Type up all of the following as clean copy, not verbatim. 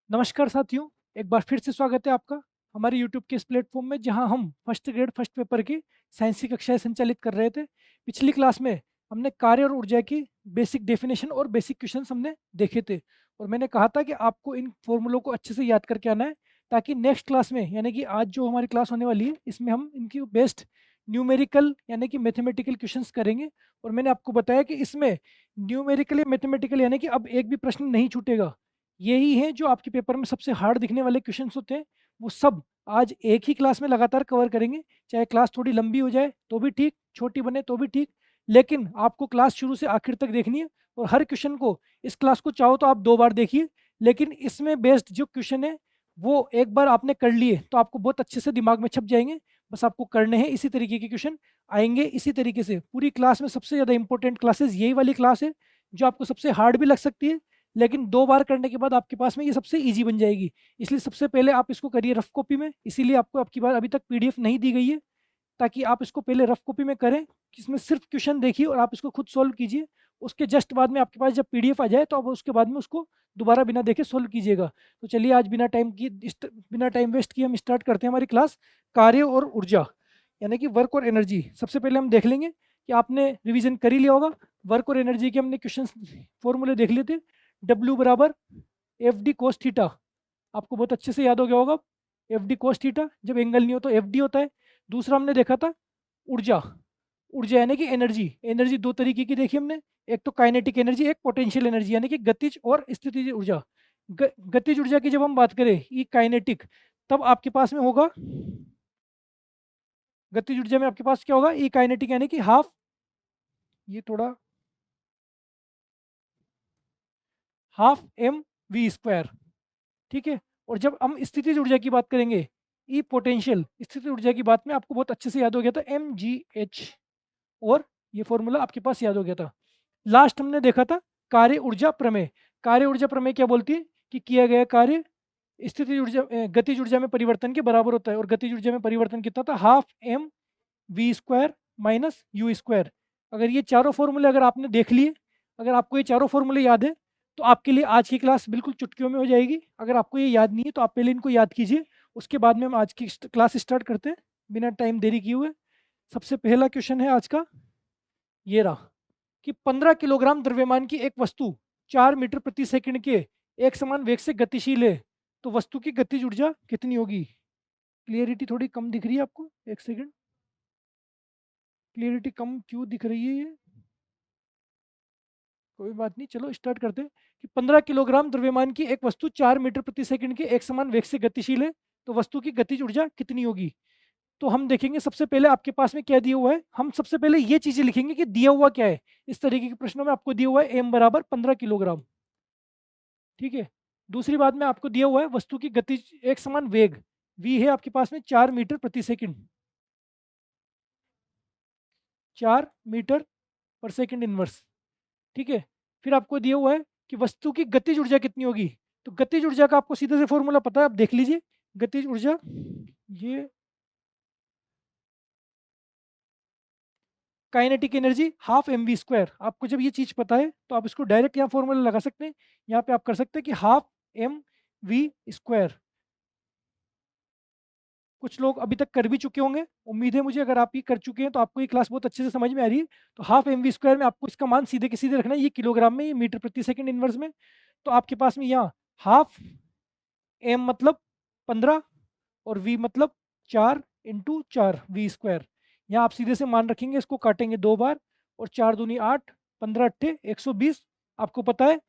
नमस्कार साथियों, एक बार फिर से स्वागत है आपका हमारे यूट्यूब के इस प्लेटफॉर्म में जहां हम फर्स्ट ग्रेड फर्स्ट पेपर की साइंस की कक्षाएं संचालित कर रहे थे। पिछली क्लास में हमने कार्य और ऊर्जा की बेसिक डेफिनेशन और बेसिक क्वेश्चंस हमने देखे थे और मैंने कहा था कि आपको इन फॉर्मूलों को अच्छे से याद करके आना है ताकि नेक्स्ट क्लास में यानी कि आज जो हमारी क्लास होने वाली है इसमें हम इनकी बेस्ट न्यूमेरिकल यानी कि मैथमेटिकल क्वेश्चंस करेंगे। और मैंने आपको बताया कि इसमें न्यूमेरिकल या मैथमेटिकल यानी कि अब एक भी प्रश्न नहीं छूटेगा। यही है जो आपके पेपर में सबसे हार्ड दिखने वाले क्वेश्चंस होते हैं, वो सब आज एक ही क्लास में लगातार कवर करेंगे। चाहे क्लास थोड़ी लंबी हो जाए तो भी ठीक, छोटी बने तो भी ठीक, लेकिन आपको क्लास शुरू से आखिर तक देखनी है। और हर क्वेश्चन को, इस क्लास को चाहो तो आप 2 बार देखिए, लेकिन इसमें बेस्ड जो क्वेश्चन है वो एक बार आपने कर लिए तो आपको बहुत अच्छे से दिमाग में छप जाएंगे। बस आपको करने हैं, इसी तरीके के क्वेश्चन आएंगे इसी तरीके से। पूरी क्लास में सबसे ज़्यादा इंपॉर्टेंट क्लासेस यही वाली क्लास है जो आपको सबसे हार्ड भी लग सकती है, लेकिन 2 बार करने के बाद आपके पास में ये सबसे ईज़ी बन जाएगी। इसलिए सबसे पहले आप इसको करिए रफ कॉपी में, इसीलिए आपको आपकी बार अभी तक पीडीएफ नहीं दी गई है, ताकि आप इसको पहले रफ कॉपी में करें, इसमें सिर्फ क्वेश्चन देखिए और आप इसको खुद सॉल्व कीजिए। उसके जस्ट बाद में आपके पास जब पीडीएफ आ जाए तो आप उसके बाद में उसको दोबारा बिना देखे सॉल्व कीजिएगा। तो चलिए आज बिना टाइम वेस्ट किए हम स्टार्ट करते हैं हमारी क्लास। कार्य और ऊर्जा यानी कि वर्क और एनर्जी। सबसे पहले हम देख लेंगे कि आपने रिवीजन कर ही लिया होगा। वर्क और एनर्जी के हमने क्वेश्चन फॉर्मूले देख लिए थे। डब्ल्यू बराबर एफ डी कोस थीटा, आपको बहुत अच्छे से याद हो गया होगा। एफ डी कोस थीटा, जब एंगल नहीं हो तो एफ डी होता है। दूसरा हमने देखा था ऊर्जा। ऊर्जा यानी कि एनर्जी। एनर्जी दो तरीके की देखी हमने, एक तो काइनेटिक एनर्जी, एक पोटेंशियल एनर्जी यानी कि गतिज और स्थितिज ऊर्जा। गतिज ऊर्जा की जब हम बात करें ये काइनेटिक, तब आपके पास में होगा, गतिज ऊर्जा में आपके पास क्या होगा, ई काइनेटिक यानी कि हाफ, ये थोड़ा हाफ एम वी स्क्वायर, ठीक है। और जब हम स्थितिज ऊर्जा की बात करेंगे, ई पोटेंशियल स्थितिज ऊर्जा की बात में आपको बहुत अच्छे से याद हो गया था एम जी एच, और ये फॉर्मूला आपके पास याद हो गया था। लास्ट हमने देखा था कार्य ऊर्जा प्रमेय। कार्य ऊर्जा प्रमेय क्या बोलती है कि किया गया कार्य स्थितिज ऊर्जा गतिज ऊर्जा में परिवर्तन के बराबर होता है, और गतिज ऊर्जा में परिवर्तन कितना था, half M V square minus U square. अगर ये चारों फॉर्मूले अगर आपने देख लिए, अगर आपको ये चारों फॉर्मूले याद है, तो आपके लिए आज की क्लास बिल्कुल चुटकियों में हो जाएगी। अगर आपको ये याद नहीं है तो आप पहले इनको याद कीजिए, उसके बाद में हम आज की क्लास स्टार्ट करते हैं बिना टाइम देरी किए हुए। सबसे पहला क्वेश्चन है आज का, ये रहा कि 15 किलोग्राम द्रव्यमान की एक वस्तु 4 मीटर प्रति सेकंड के एक समान वेग से गतिशील है, तो वस्तु की गतिज ऊर्जा कितनी होगी। क्लियरिटी थोड़ी कम दिख रही है आपको, एक सेकंड, क्लियरिटी कम क्यों दिख रही है ये, कोई बात नहीं, चलो स्टार्ट करते हैं। कि 15 किलोग्राम द्रव्यमान की एक वस्तु 4 मीटर प्रति सेकंड के एक समान वेग से गतिशील है, तो वस्तु की गतिज ऊर्जा कितनी होगी। तो हम देखेंगे सबसे पहले आपके पास में क्या दिया हुआ है, हम सबसे पहले ये चीजें लिखेंगे कि दिया हुआ क्या है। इस तरीके के प्रश्नों में आपको दिया हुआ है एम बराबर 15 किलोग्राम, ठीक है। दूसरी बात में आपको दिया हुआ है वस्तु की गति एक समान वेग, वी है आपके पास में 4 मीटर प्रति सेकंड, 4 मीटर पर सेकंड इनवर्स, ठीक है। फिर आपको दिया हुआ है कि वस्तु की गतिज ऊर्जा कितनी होगी। तो गतिज ऊर्जा का आपको सीधे से फॉर्मूला पता है, आप देख लीजिए। गतिज ऊर्जा, ये kinetic energy half M V square. आपको जब ये चीज़ पता है तो आप इसको डायरेक्ट यहाँ फॉर्मूला लगा सकते हैं। यहाँ पे आप कर सकते हैं कि हाफ एम वी स्क्वायर। कुछ लोग अभी तक कर भी चुके होंगे, उम्मीद है मुझे। अगर आप ये कर चुके हैं तो आपको ये क्लास बहुत अच्छे से समझ में आ रही है। तो हाफ एम वी स्क्वायर में आपको इसका मान सीधे के सीधे रखना है, ये किलोग्राम में, ये मीटर प्रति सेकंड इनवर्स में। तो आपके पास में यहाँ हाफ एम मतलब 15 और वी मतलब 4 इंटू 4 वी स्क्वायर। यहाँ आप सीधे से मान रखेंगे, इसको काटेंगे 2 बार, और 4 दूनी 8, 15 अट्ठे 120। आपको पता है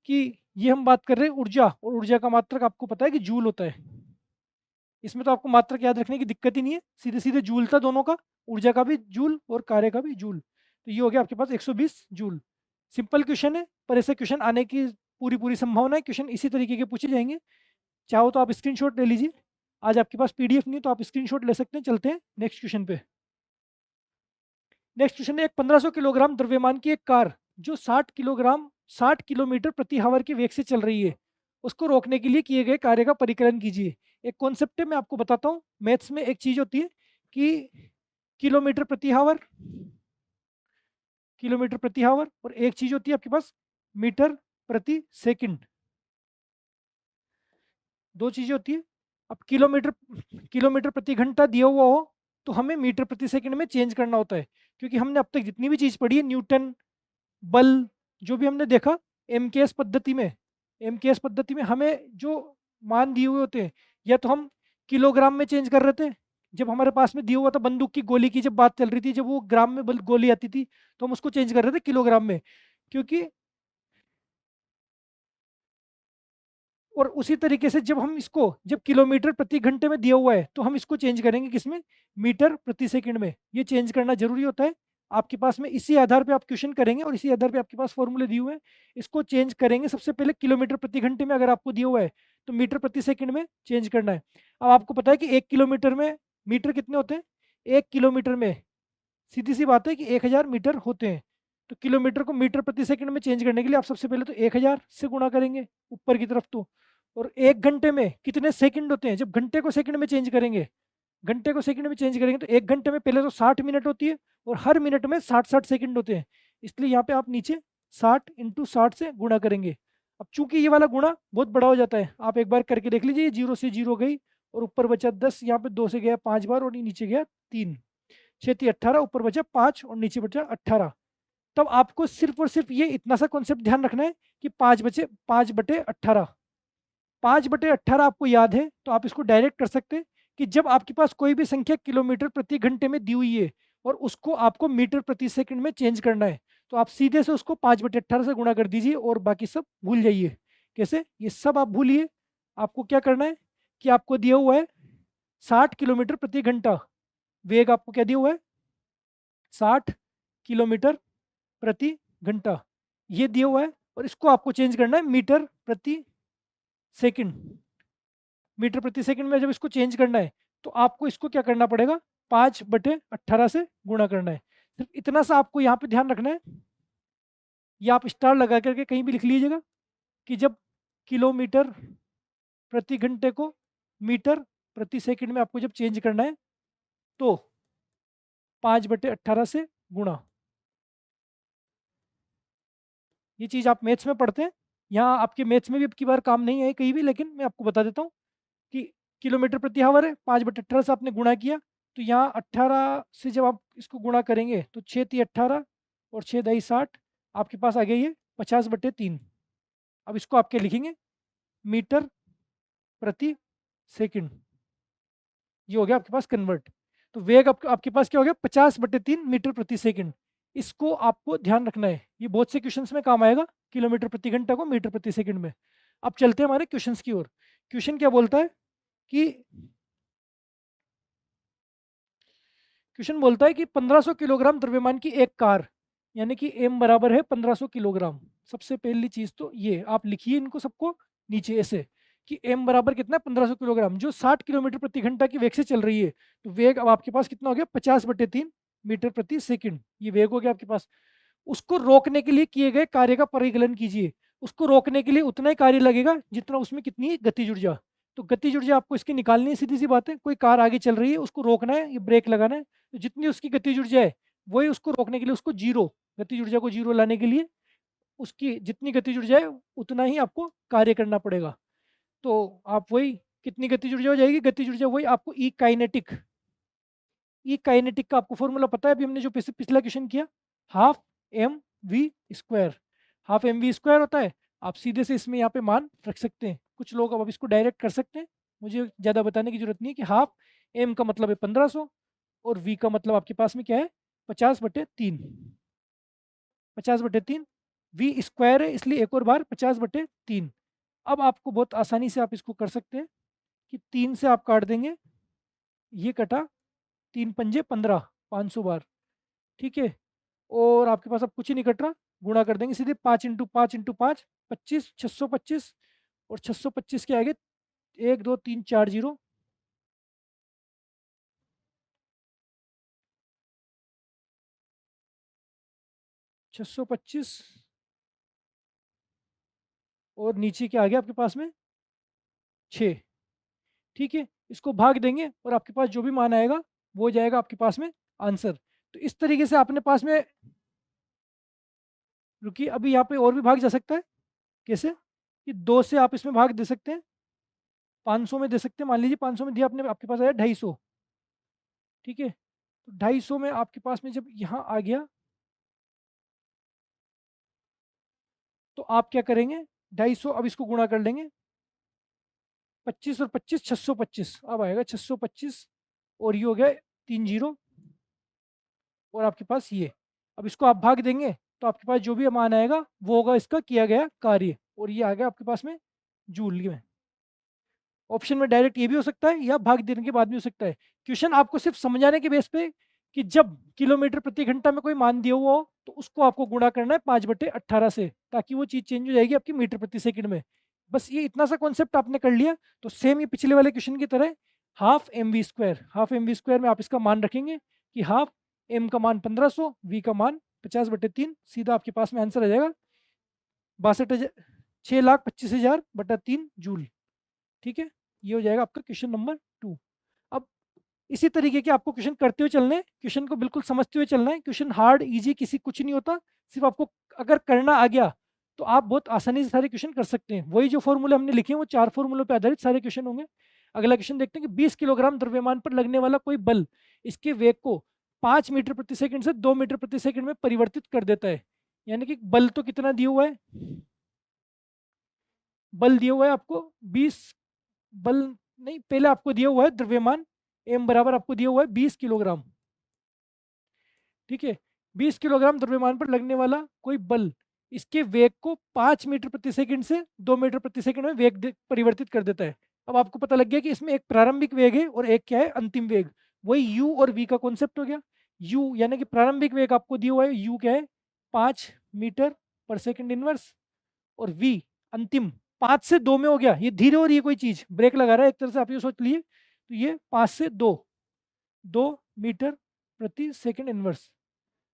कि ये हम बात कर रहे हैं ऊर्जा, और ऊर्जा का मात्रक आपको पता है कि जूल होता है। इसमें तो आपको मात्रक याद रखने की दिक्कत ही नहीं है, सीधे सीधे जूल था दोनों का, ऊर्जा का भी जूल और कार्य का भी जूल। तो ये हो गया आपके पास 120 जूल। सिंपल क्वेश्चन है, पर ऐसे क्वेश्चन आने की पूरी पूरी संभावना है। क्वेश्चन इसी तरीके के पूछे जाएंगे। चाहो तो आप स्क्रीनशॉट ले लीजिए, आज आपके पास पीडीएफ नहीं तो आप स्क्रीनशॉट ले सकते हैं। चलते हैं नेक्स्ट क्वेश्चन पे। नेक्स्ट क्वेश्चन है, एक 1500 किलोग्राम द्रव्यमान की एक कार जो 60 किलोमीटर प्रति हावर के वेग से चल रही है, उसको रोकने के लिए किए गए कार्य का परिकलन कीजिए। एक कॉन्सेप्ट है, मैं आपको बताता हूँ। मैथ्स में एक चीज होती है कि किलोमीटर प्रति हावर, किलोमीटर प्रति हावर, और एक चीज होती है आपके पास मीटर प्रति सेकंड। दो चीज़ें होती है। अब किलोमीटर किलोमीटर प्रति घंटा दिया हुआ हो तो हमें मीटर प्रति सेकंड में चेंज करना होता है, क्योंकि हमने अब तक जितनी भी चीज़ पढ़ी है, न्यूटन, बल, जो भी हमने देखा, एमकेएस पद्धति में, एमकेएस पद्धति में हमें जो मान दिए हुए होते हैं, या तो हम किलोग्राम में चेंज कर रहे थे। जब हमारे पास में दिया हुआ था बंदूक की गोली की जब बात चल रही थी, जब वो ग्राम में गोली आती थी तो हम उसको चेंज कर रहे थे किलोग्राम में, क्योंकि और उसी तरीके से जब हम इसको, जब किलोमीटर प्रति घंटे में दिया हुआ है तो हम इसको चेंज करेंगे किसमें, मीटर प्रति सेकंड में। ये चेंज करना जरूरी होता है। आपके पास में इसी आधार पे आप क्वेश्चन करेंगे और इसी आधार पे आपके पास फॉर्मूले दिए हुए हैं, इसको चेंज करेंगे। सबसे पहले किलोमीटर प्रति घंटे में अगर आपको दिया हुआ है तो मीटर प्रति सेकंड में चेंज करना है। अब आपको पता है कि 1 किलोमीटर में मीटर कितने होते हैं, 1 किलोमीटर में सीधी सी बात है कि 1000 मीटर होते हैं। तो किलोमीटर को मीटर प्रति सेकंड में चेंज करने के लिए आप सबसे पहले तो 1000 से गुणा करेंगे ऊपर की तरफ तो। और 1 घंटे में कितने सेकंड होते हैं, जब घंटे को सेकंड में चेंज करेंगे, घंटे को सेकंड में चेंज करेंगे तो 1 घंटे में पहले तो 60 मिनट होती है और हर मिनट में 60-60 सेकंड होते हैं। इसलिए यहाँ पे आप नीचे 60 × 60 से गुणा करेंगे। अब चूंकि ये वाला गुणा बहुत बड़ा हो जाता है, आप एक बार करके देख लीजिए, 0 से 0 गई और ऊपर बचा 10, यहाँ पे 2 से गया 5 बार और नीचे गया 3, 6×3 = 18, ऊपर बचा 5 और नीचे बचा 18। तब आपको सिर्फ और सिर्फ ये इतना सा कॉन्सेप्ट ध्यान रखना है कि 5/18, 5/18 आपको याद है तो आप इसको डायरेक्ट कर सकते हैं कि जब आपके पास कोई भी संख्या किलोमीटर प्रति घंटे में दी हुई है और उसको आपको मीटर प्रति सेकंड में चेंज करना है, तो आप सीधे से उसको 5/18 से गुणा कर दीजिए और बाकी सब भूल जाइए। कैसे, ये सब आप भूलिए। आपको क्या करना है कि आपको दिया हुआ है 60 किलोमीटर प्रति घंटा, वेग आपको क्या दिया हुआ है, 60 किलोमीटर प्रति घंटा, ये दिया हुआ है और इसको आपको चेंज करना है मीटर प्रति सेकंड। मीटर प्रति सेकंड में जब इसको चेंज करना है तो आपको इसको क्या करना पड़ेगा, 5/18 से गुणा करना है। सिर्फ इतना सा आपको यहाँ पे ध्यान रखना है, या आप स्टार लगा करके कहीं भी लिख लीजिएगा कि जब किलोमीटर प्रति घंटे को मीटर प्रति सेकंड में आपको जब चेंज करना है तो 5/18 से गुणा। ये चीज़ आप मैथ्स में पढ़ते हैं, यहाँ आपके मैथ्स में भी अब की बार काम नहीं है कहीं भी, लेकिन मैं आपको बता देता हूँ कि किलोमीटर प्रति आवर है, 5/18 से आपने गुणा किया, तो यहाँ 18 से जब आप इसको गुणा करेंगे तो 6×3 = 18 और 6×2 = 60, आपके पास आ गया ये 50/3। अब इसको आप क्या लिखेंगे, मीटर प्रति सेकंड। ये हो गया आपके पास कन्वर्ट। तो वेग आपके पास क्या हो गया, 50/3 मीटर प्रति सेकंड। इसको आपको ध्यान रखना है, ये बहुत से क्वेश्चंस में काम आएगा, किलोमीटर प्रति घंटा को मीटर प्रति सेकंड में। अब चलते हैं हमारे क्वेश्चंस की ओर। क्वेश्चन क्या बोलता है कि क्वेश्चन बोलता है कि 1500 किलोग्राम द्रव्यमान की एक कार, यानी कि m बराबर है 1500 किलोग्राम। सबसे पहली चीज तो ये आप लिखिए इनको सबको नीचे ऐसे कि m बराबर कितना है, 1500 किलोग्राम, जो 60 किलोमीटर प्रति घंटा की वेग से चल रही है। तो वेग अब आपके पास कितना हो गया, 50/3 मीटर प्रति सेकंड, ये वेग हो गया आपके पास। उसको रोकने के लिए किए गए कार्य का परिकलन कीजिए। उसको रोकने के लिए उतना ही कार्य लगेगा जितना उसमें कितनी गतिज ऊर्जा। तो गतिज ऊर्जा आपको इसकी निकालनी है, सीधी सी बात है। कोई कार आगे चल रही है, उसको रोकना है, ये ब्रेक लगाना है, तो जितनी उसकी गतिज ऊर्जा है वही उसको रोकने के लिए, उसको जीरो, गतिज ऊर्जा को जीरो लाने के लिए उसकी जितनी गतिज ऊर्जा है उतना ही आपको कार्य करना पड़ेगा। तो आप वही, कितनी गतिज ऊर्जा हो जाएगी, गतिज ऊर्जा वही आपको ई काइनेटिक, ई काइनेटिक का आपको फॉर्मूला पता है, अभी हमने जो पिछला क्वेश्चन किया, half M V square, half M V square होता है। आप सीधे से इसमें यहाँ पे मान रख सकते हैं। कुछ लोग अब इसको डायरेक्ट कर सकते हैं, मुझे ज़्यादा बताने की जरूरत नहीं है कि हाफ एम का मतलब है 1500 और वी का मतलब आपके पास में क्या है, 50/3, 50/3, वी स्क्वायर है इसलिए एक और बार 50/3। अब आपको बहुत आसानी से आप इसको कर सकते हैं कि 3 से आप काट देंगे, ये कटा, 3×5 = 15, 500 बार, ठीक है। और आपके पास अब कुछ ही नहीं कट रहा, गुणा कर देंगे सीधे, 5×5 × 5 25, 625, और 625 के आगे 1 2 3 4 जीरो, 625 और नीचे क्या आ गया आपके पास में 6, ठीक है। इसको भाग देंगे और आपके पास जो भी मान आएगा वो हो जाएगा आपके पास में आंसर। तो इस तरीके से अपने पास में, रुकिए अभी यहाँ पे और भी भाग जा सकता है। कैसे, कि 2 से आप इसमें भाग दे सकते हैं, 500 में दे सकते हैं, मान लीजिए 500 में दिया आपने, आपके पास आया 250, ठीक है। तो 250 में आपके पास में जब यहाँ आ गया, तो आप क्या करेंगे, 250 अब इसको गुणा कर लेंगे, 25 और 25 625, अब आएगा 625, और ये हो गया 3 जीरो, और आपके पास ये, अब इसको आप भाग देंगे तो आपके पास जो भी मान आएगा वो होगा इसका किया गया कार्य, और ये आ गया आपके पास में जूल में। ऑप्शन में डायरेक्ट ये भी हो सकता है या भाग देने के बाद भी हो सकता है। क्वेश्चन आपको सिर्फ समझाने के बेस पे कि जब किलोमीटर प्रति घंटा में कोई मान दिया हुआ हो तो उसको आपको गुणा करना है 5/18 से, ताकि वो चीज़ चेंज हो जाएगी आपकी मीटर प्रति सेकंड में। बस ये इतना सा कॉन्सेप्ट आपने कर लिया तो सेम ये पिछले वाले क्वेश्चन की तरह ½ mv², ½ mv² में आप इसका मान रखेंगे कि हाफ m का मान 1500, v का मान 50/3, सीधा आपके पास में आंसर आ जाएगा 6,25,000/3 जूल। ठीक है, ये हो जाएगा आपका क्वेश्चन नंबर 2। अब इसी तरीके के आपको क्वेश्चन करते हुए चलने हैं, क्वेश्चन को बिल्कुल समझते हुए चलना है। क्वेश्चन हार्ड इजी किसी कुछ नहीं होता, सिर्फ आपको अगर करना आ गया तो आप बहुत आसानी से सारे क्वेश्चन कर सकते हैं। वही जो फॉर्मूले हमने लिखे हैं वो 4 फॉर्मूलों पर आधारित सारे क्वेश्चन होंगे। अगला क्वेश्चन देखते हैं कि 20 किलोग्राम द्रव्यमान पर लगने वाला कोई बल इसके वेग को 5 मीटर प्रति सेकंड से 2 मीटर प्रति सेकंड में परिवर्तित कर देता है। यानी कि बल तो कितना दिया हुआ है, बल दिया हुआ है आपको 20, बल नहीं, पहले आपको दिया हुआ है द्रव्यमान m बराबर आपको दिया हुआ है 20 किलोग्राम, ठीक है। 20 किलोग्राम द्रव्यमान पर लगने वाला कोई बल इसके वेग को 5 मीटर प्रति सेकंड से 2 मीटर प्रति सेकंड में वेग परिवर्तित कर देता है। अब आपको पता लग गया कि इसमें एक प्रारंभिक वेग है और एक क्या है, अंतिम वेग। वही u और v का कॉन्सेप्ट हो गया। u यानी कि प्रारंभिक वेग आपको दिया हुआ है, u क्या है 5 मीटर पर सेकंड इनवर्स, और v अंतिम 5 से 2 में हो गया, ये धीरे हो रही है कोई चीज, ब्रेक लगा रहा है एक तरह से आप ये सोच लिए, तो ये 5 से 2 मीटर प्रति सेकंड इनवर्स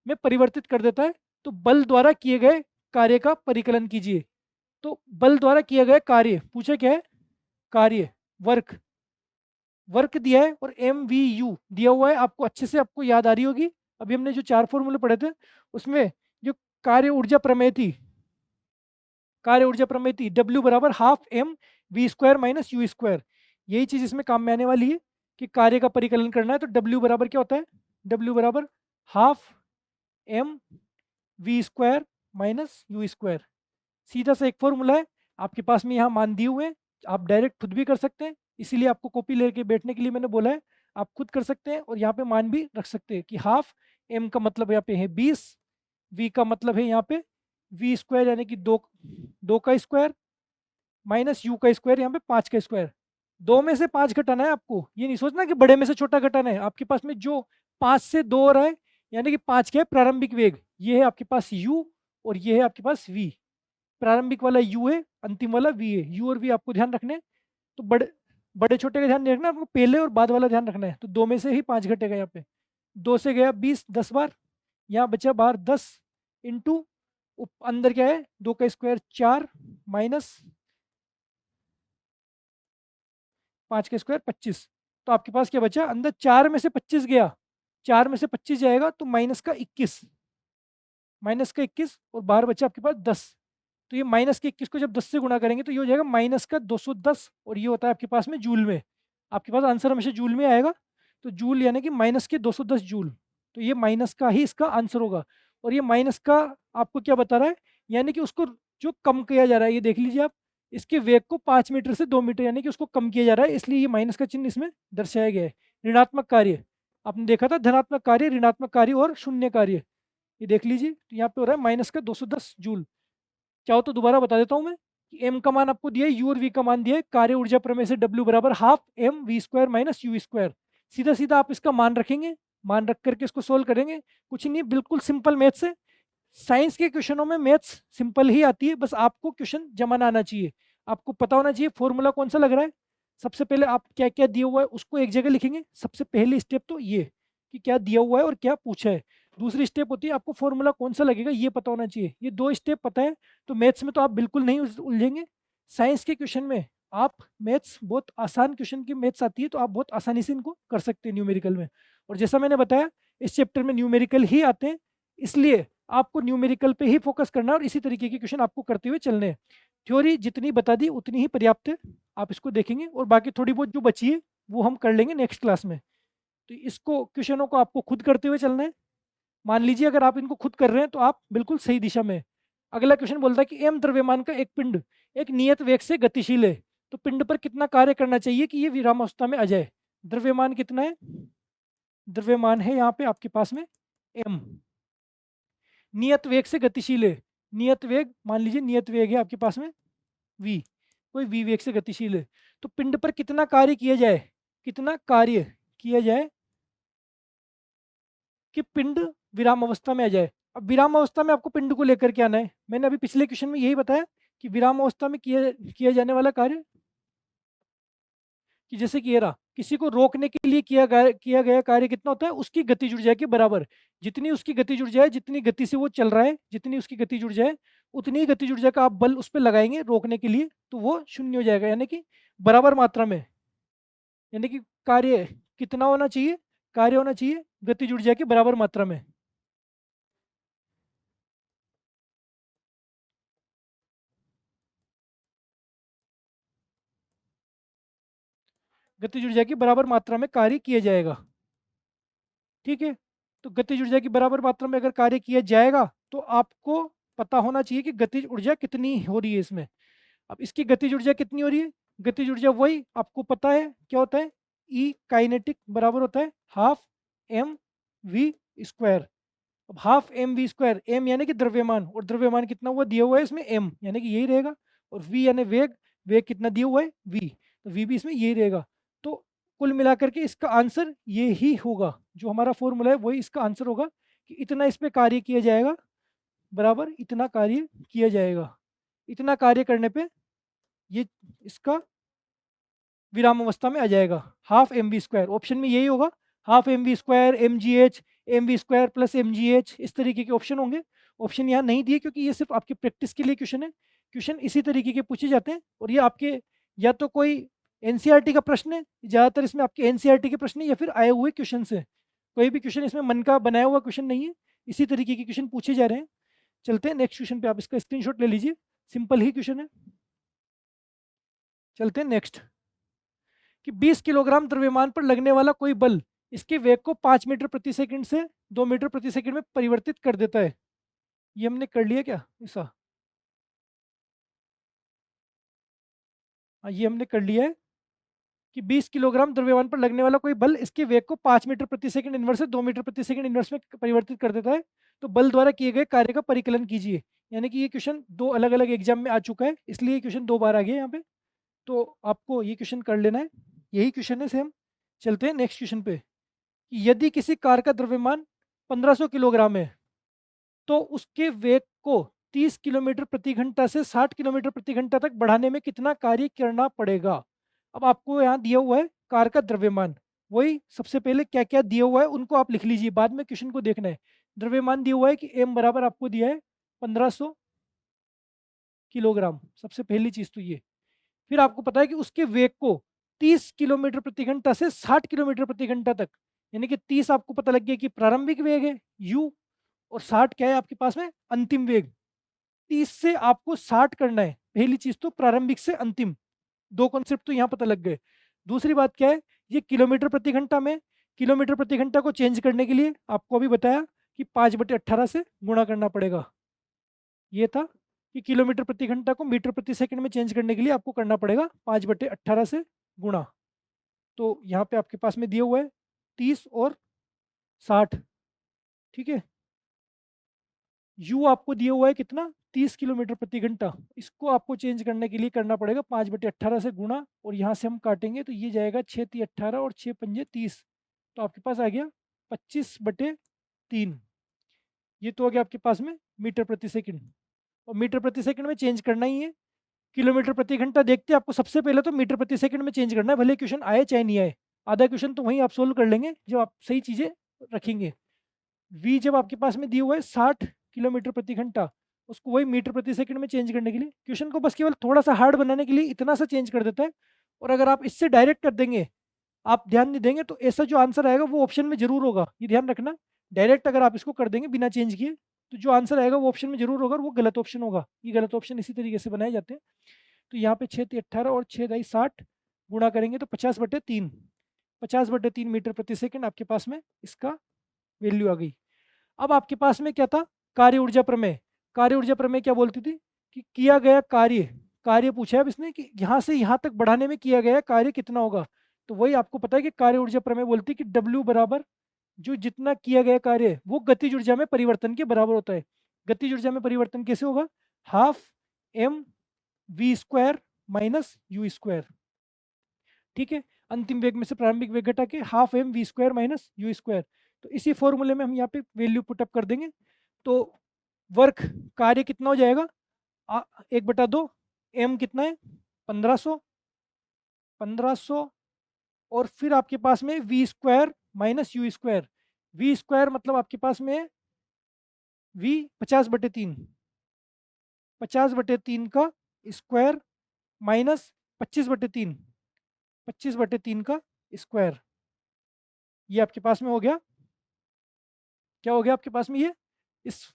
में परिवर्तित कर देता है। तो बल द्वारा किए गए कार्य का परिकलन कीजिए। तो बल द्वारा किया गया कार्य पूछे क्या है, कार्य वर्क, वर्क दिया है और MVU दिया हुआ है, आपको अच्छे से आपको याद आ रही होगी। अभी हमने जो 4 फॉर्मूले पढ़े थे उसमें जो कार्य ऊर्जा प्रमेय थी, कार्य ऊर्जा प्रमेय थी W बराबर ½ mv² - u², यही चीज इसमें काम में आने वाली है कि कार्य का परिकलन करना है। तो W बराबर क्या होता है, W बराबर ½ mv² - u², सीधा सा एक फॉर्मूला है आपके पास में, यहाँ मान दिए हुए हैं, आप डायरेक्ट खुद भी कर सकते हैं, इसीलिए आपको कॉपी लेके बैठने के लिए मैंने बोला है। आप खुद कर सकते हैं और यहाँ पे मान भी रख सकते हैं कि हाफ m का मतलब यहाँ पे है 20, v का मतलब है यहाँ पे v² यानी कि 2 का स्क्वायर माइनस u का स्क्वायर, यहाँ पे 5 का स्क्वायर। 2 में से 5 घटाना है आपको, ये नहीं सोचना कि बड़े में से छोटा घटाना है। आपके पास में जो 5 से 2 हो रहा है यानी कि 5 क्या है प्रारंभिक वेग, ये है आपके पास u और ये है आपके पास v। प्रारंभिक वाला u है, अंतिम वाला v है। u और v आपको ध्यान रखने हैं। तो बड़े बड़े छोटे का ध्यान नहीं रखना, आपको पहले और बाद वाला ध्यान रखना है। तो 2 में से ही 5 घटेगा, यहाँ पे 2 से गया 20 10 बार, यहाँ बचा बाहर 10 इंटू अंदर क्या है 2 का स्क्वायर 4 माइनस 5 का स्क्वायर 25। तो आपके पास क्या बचा, अंदर 4 में से 25 गया, 4 में से 25 जाएगा तो माइनस का 21, माइनस का 21, और बाहर बचा आपके पास 10। तो ये माइनस के 21 को जब 10 से गुणा करेंगे तो ये हो जाएगा माइनस का 210, और ये होता है आपके पास में जूल में। आपके पास आंसर हमेशा जूल में आएगा, तो जूल यानी कि माइनस के 210 जूल, तो ये माइनस का ही इसका आंसर होगा। और ये माइनस का आपको क्या बता रहा है, यानी कि उसको जो कम किया जा रहा है, ये देख लीजिए आप, इसके वेग को 5 मीटर से 2 मीटर यानी कि उसको कम किया जा रहा है, इसलिए ये माइनस का चिन्ह इसमें दर्शाया गया है। ऋणात्मक कार्य आपने देखा था, धनात्मक कार्य, ऋणात्मक कार्य और शून्य कार्य, ये देख लीजिए। तो यहाँ पे हो रहा है माइनस का 210 जूल। चाहो तो दोबारा बता देता हूँ मैं कि m का मान आपको दिया है, u और v का मान दिया है। कार्य ऊर्जा प्रमेय से W बराबर ½ mv² - u²। सीधा सीधा आप इसका मान रखेंगे, मान रख करके इसको सोल्व करेंगे। कुछ नहीं, बिल्कुल सिंपल मैथ्स है। साइंस के क्वेश्चनों में मैथ्स सिंपल ही आती है, बस आपको क्वेश्चन जमाना आना चाहिए, आपको पता होना चाहिए फॉर्मूला कौन सा लग रहा है। सबसे पहले आप क्या क्या दिया हुआ है उसको एक जगह लिखेंगे। सबसे पहली स्टेप तो ये कि क्या दिया हुआ है और क्या पूछा है। दूसरी स्टेप होती है आपको फॉर्मूला कौन सा लगेगा ये पता होना चाहिए। ये 2 स्टेप पता है तो मैथ्स में तो आप बिल्कुल नहीं उलझेंगे। साइंस के क्वेश्चन में आप मैथ्स बहुत आसान क्वेश्चन की मैथ्स आती है तो आप बहुत आसानी से इनको कर सकते हैं न्यूमेरिकल में। और जैसा मैंने बताया इस चैप्टर में न्यूमेरिकल ही आते हैं, इसलिए आपको न्यूमेरिकल पे ही फोकस करना है और इसी तरीके के क्वेश्चन आपको करते हुए चलने हैं। थ्योरी जितनी बता दी उतनी ही पर्याप्त है, आप इसको देखेंगे और बाकी थोड़ी बहुत जो बची है वो हम कर लेंगे नेक्स्ट क्लास में। तो इसको क्वेश्चनों को आपको खुद करते हुए चलना है। मान लीजिए अगर आप इनको खुद कर रहे हैं तो आप बिल्कुल सही दिशा में हैं। अगला क्वेश्चन बोलता है कि एम द्रव्यमान का एक पिंड एक नियत वेग से गतिशील है, तो पिंड पर कितना कार्य करना चाहिए कि ये विरामावस्था में आ जाए। द्रव्यमान कितना है, द्रव्यमान है यहाँ पे आपके पास में एम, नियत वेग से गतिशील है, नियत वेग मान लीजिए नियत वेग है आपके पास में v, कोई v वेग से गतिशील है, तो पिंड पर कितना कार्य किया जाए, कितना कार्य किया जाए कि पिंड विराम अवस्था में आ जाए। अब विराम अवस्था में आपको पिंड को लेकर के आना है, मैंने अभी पिछले क्वेश्चन में यही बताया कि विराम अवस्था में किया किया जाने वाला कार्य कि जैसे कि ये रहा, किसी को रोकने के लिए किया गया कार्य कितना होता है, उसकी गति जुड़ जाए के बराबर। जितनी उसकी गति जुड़ जाए, जितनी गति से वो चल रहा है, जितनी उसकी गति जुड़ जाए उतनी ही गति जुड़ जाएगा, आप बल उस पर लगाएंगे रोकने के लिए तो वो शून्य हो जाएगा, यानी कि बराबर मात्रा में। यानी कि कार्य कितना होना चाहिए, कार्य होना चाहिए गति जुड़ जाए के बराबर मात्रा में। गति जुड़ जाए की बराबर मात्रा में कार्य किया जाएगा। ठीक है, तो गतिज ऊर्जा की बराबर मात्रा में अगर कार्य किया जाएगा तो आपको पता होना चाहिए कि गतिज ऊर्जा कितनी हो रही है इसमें। अब इसकी गतिज ऊर्जा कितनी हो रही है, गतिज ऊर्जा वही आपको पता है क्या होता है, ई काइनेटिक बराबर होता है हाफ एम वी स्क्वायर। अब half M V square, M यानी कि द्रव्यमान, और द्रव्यमान कितना हुआ दिया हुआ है इसमें एम, यानी कि यही रहेगा, और वी यानी वेग, वेग कितना दिया हुआ है वी, तो वी भी इसमें यही रहेगा। तो कुल मिलाकर के इसका आंसर ये ही होगा, जो हमारा फॉर्मूला है वही इसका आंसर होगा कि इतना इस पे कार्य किया जाएगा बराबर इतना कार्य किया जाएगा। इतना कार्य करने पे ये इसका विराम अवस्था में आ जाएगा, half M V square, option में यही होगा, half M V square, M V square plus M G H, इस तरीके के ऑप्शन होंगे। ऑप्शन यहाँ नहीं दिए क्योंकि ये सिर्फ आपकी प्रैक्टिस के लिए क्वेश्चन है, क्वेश्चन इसी तरीके के पूछे जाते हैं, और ये आपके या तो कोई एनसीईआरटी का प्रश्न है, ज़्यादातर इसमें आपके एनसीईआरटी के प्रश्न है, या फिर आए हुए क्वेश्चन से, कोई भी क्वेश्चन इसमें मन का बनाया हुआ क्वेश्चन नहीं है, इसी तरीके के क्वेश्चन पूछे जा रहे हैं। चलते हैं नेक्स्ट क्वेश्चन पे, आप इसका स्क्रीनशॉट ले लीजिए, सिंपल ही क्वेश्चन है। चलते हैं नेक्स्ट, कि 20 किलोग्राम द्रव्यमान पर लगने वाला कोई बल इसके वेग को 5 मीटर प्रति सेकंड से 2 मीटर प्रति सेकंड में परिवर्तित कर देता है। ये हमने कर लिया क्या ऐसा, हाँ ये हमने कर लिया है कि 20 किलोग्राम द्रव्यमान पर लगने वाला कोई बल इसके वेग को 5 मीटर प्रति सेकंड इनवर्स से 2 मीटर प्रति सेकंड इनवर्स में परिवर्तित कर देता है, तो बल द्वारा किए गए कार्य का परिकलन कीजिए। यानी कि ये क्वेश्चन दो अलग अलग एग्जाम में आ चुका है, इसलिए ये क्वेश्चन दो बार आ गया यहाँ पे, तो आपको ये क्वेश्चन कर लेना है, यही क्वेश्चन है सेम। चलते हैं नेक्स्ट क्वेश्चन पे, कि यदि किसी कार का द्रव्यमान 1500 किलोग्राम है तो उसके वेग को 30 किलोमीटर प्रति घंटा से 60 किलोमीटर प्रति घंटा तक बढ़ाने में कितना कार्य करना पड़ेगा। अब आपको यहाँ दिया हुआ है कार का द्रव्यमान, वही सबसे पहले क्या क्या दिया हुआ है उनको आप लिख लीजिए, बाद में क्वेश्चन को देखना है। द्रव्यमान दिया हुआ है कि एम बराबर आपको दिया है 1500 किलोग्राम, सबसे पहली चीज़ तो ये। फिर आपको पता है कि उसके वेग को 30 किलोमीटर प्रति घंटा से 60 किलोमीटर प्रति घंटा तक, यानी कि 30 आपको पता लग गया कि प्रारंभिक वेग है u, और 60 क्या है आपके पास में अंतिम वेग। 30 से आपको 60 करना है, पहली चीज तो प्रारंभिक से अंतिम, दो कॉन्सेप्ट तो यहाँ पता लग गए। दूसरी बात क्या है, ये किलोमीटर प्रति घंटा में, किलोमीटर प्रति घंटा को चेंज करने के लिए आपको अभी बताया कि 5/18 से गुणा करना पड़ेगा। ये था कि किलोमीटर प्रति घंटा को मीटर प्रति सेकंड में चेंज करने के लिए आपको करना पड़ेगा 5/18 से गुणा। तो यहाँ पे आपके पास में दिया हुआ है 30 और 60, ठीक है। यू आपको दिया हुआ है कितना 30 किलोमीटर प्रति घंटा, इसको आपको चेंज करने के लिए करना पड़ेगा 5/18 से गुणा, और यहाँ से हम काटेंगे तो ये जाएगा 6×3 = 18 और 6×5 = 30, तो आपके पास आ गया 25/3। ये तो हो गया आपके पास में मीटर प्रति सेकंड, और मीटर प्रति सेकंड में चेंज करना ही है। किलोमीटर प्रति घंटा देखते हैं, आपको सबसे पहले तो मीटर प्रति सेकंड में चेंज करना है, भले क्वेश्चन आए चाहे नहीं आए, आधा क्वेश्चन तो वहीं आप सोल्व कर लेंगे जब आप सही चीज़ें रखेंगे। वी जब आपके पास में दिया हुआ है 60 किलोमीटर प्रति घंटा, उसको वही मीटर प्रति सेकंड में चेंज करने के लिए क्वेश्चन को बस केवल थोड़ा सा हार्ड बनाने के लिए इतना सा चेंज कर देता है, और अगर आप इससे डायरेक्ट कर देंगे, आप ध्यान नहीं देंगे, तो ऐसा जो आंसर आएगा वो ऑप्शन में जरूर होगा, ये ध्यान रखना। डायरेक्ट अगर आप इसको कर देंगे बिना चेंज किए तो जो आंसर आएगा वो ऑप्शन में जरूर होगा और वो गलत ऑप्शन होगा। ये गलत ऑप्शन इसी तरीके से बनाए जाते हैं। तो यहाँ पे 6×3 = 18 और 6×2 = 60 गुणा करेंगे तो 50/3, 50/3 मीटर प्रति सेकंड आपके पास में इसका वैल्यू आ गई। अब आपके पास में क्या था, कार्य ऊर्जा प्रमेय। कार्य ऊर्जा प्रमेय क्या बोलती थी कि किया गया कार्य, कार्य पूछा है अब इसने कि यहाँ से यहाँ तक बढ़ाने में किया गया कार्य कितना होगा। तो वही आपको पता है कि कार्य ऊर्जा प्रमेय बोलती है कि W बराबर जो जितना किया गया कार्य है वो गतिज ऊर्जा में परिवर्तन के बराबर होता है। गतिज ऊर्जा में परिवर्तन कैसे होगा, हाफ mv² - u²। ठीक है, अंतिम वेग में से प्रारंभिक वेग घटा के हाफ mv² - u²। तो इसी फॉर्मूले में हम यहाँ पे वैल्यू पुटअप कर देंगे। तो वर्क कार्य कितना हो जाएगा, 1/2 m कितना है 1500, 1500 और फिर आपके पास में v² - u²। v² मतलब आपके पास में v 50/3, 50/3 का स्क्वायर माइनस 25/3, 25/3 का स्क्वायर। ये आपके पास में हो गया, क्या हो गया आपके पास में, ये इस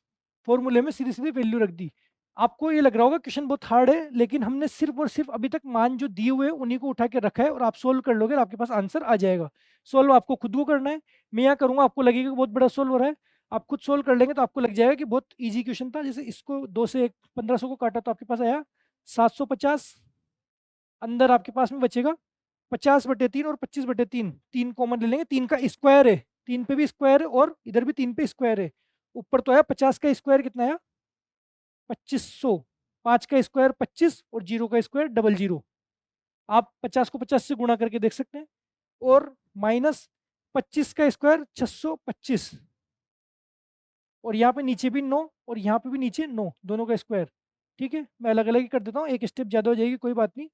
फॉर्मूले में सीधी सीधी वैल्यू रख दी। आपको ये लग रहा होगा क्वेश्चन बहुत हार्ड है, लेकिन हमने सिर्फ और सिर्फ अभी तक मान जो दिए हुए हैं उन्हीं को उठा के रखा है और आप सोल्व कर लोगे और आपके पास आंसर आ जाएगा। सोल्व आपको खुद को करना है, मैं यहाँ करूँगा, आपको लगेगा कि बहुत बड़ा सोल्व हो रहा है, आप खुद सोल्व कर लेंगे तो आपको लग जाएगा कि बहुत ईजी क्वेश्चन था। जैसे इसको 2 से 1500 को काटा तो आपके पास आया 750, अंदर आपके पास में बचेगा 50/3 और 25/3, 3 कॉमन ले लेंगे, 3 का स्क्वायर है, 3 पे भी स्क्वायर है और इधर भी 3 पे स्क्वायर है। ऊपर तो आया 50 का स्क्वायर कितना आया 2500, 5 का स्क्वायर 25 और 0 का स्क्वायर 00। आप 50 को 50 से गुणा करके देख सकते हैं। और माइनस 25 का स्क्वायर 625 और यहाँ पे नीचे भी 9 और यहाँ पे भी नीचे 9, दोनों का स्क्वायर। ठीक है, मैं अलग अलग ही कर देता हूँ, एक स्टेप ज़्यादा हो जाएगी कोई बात नहीं,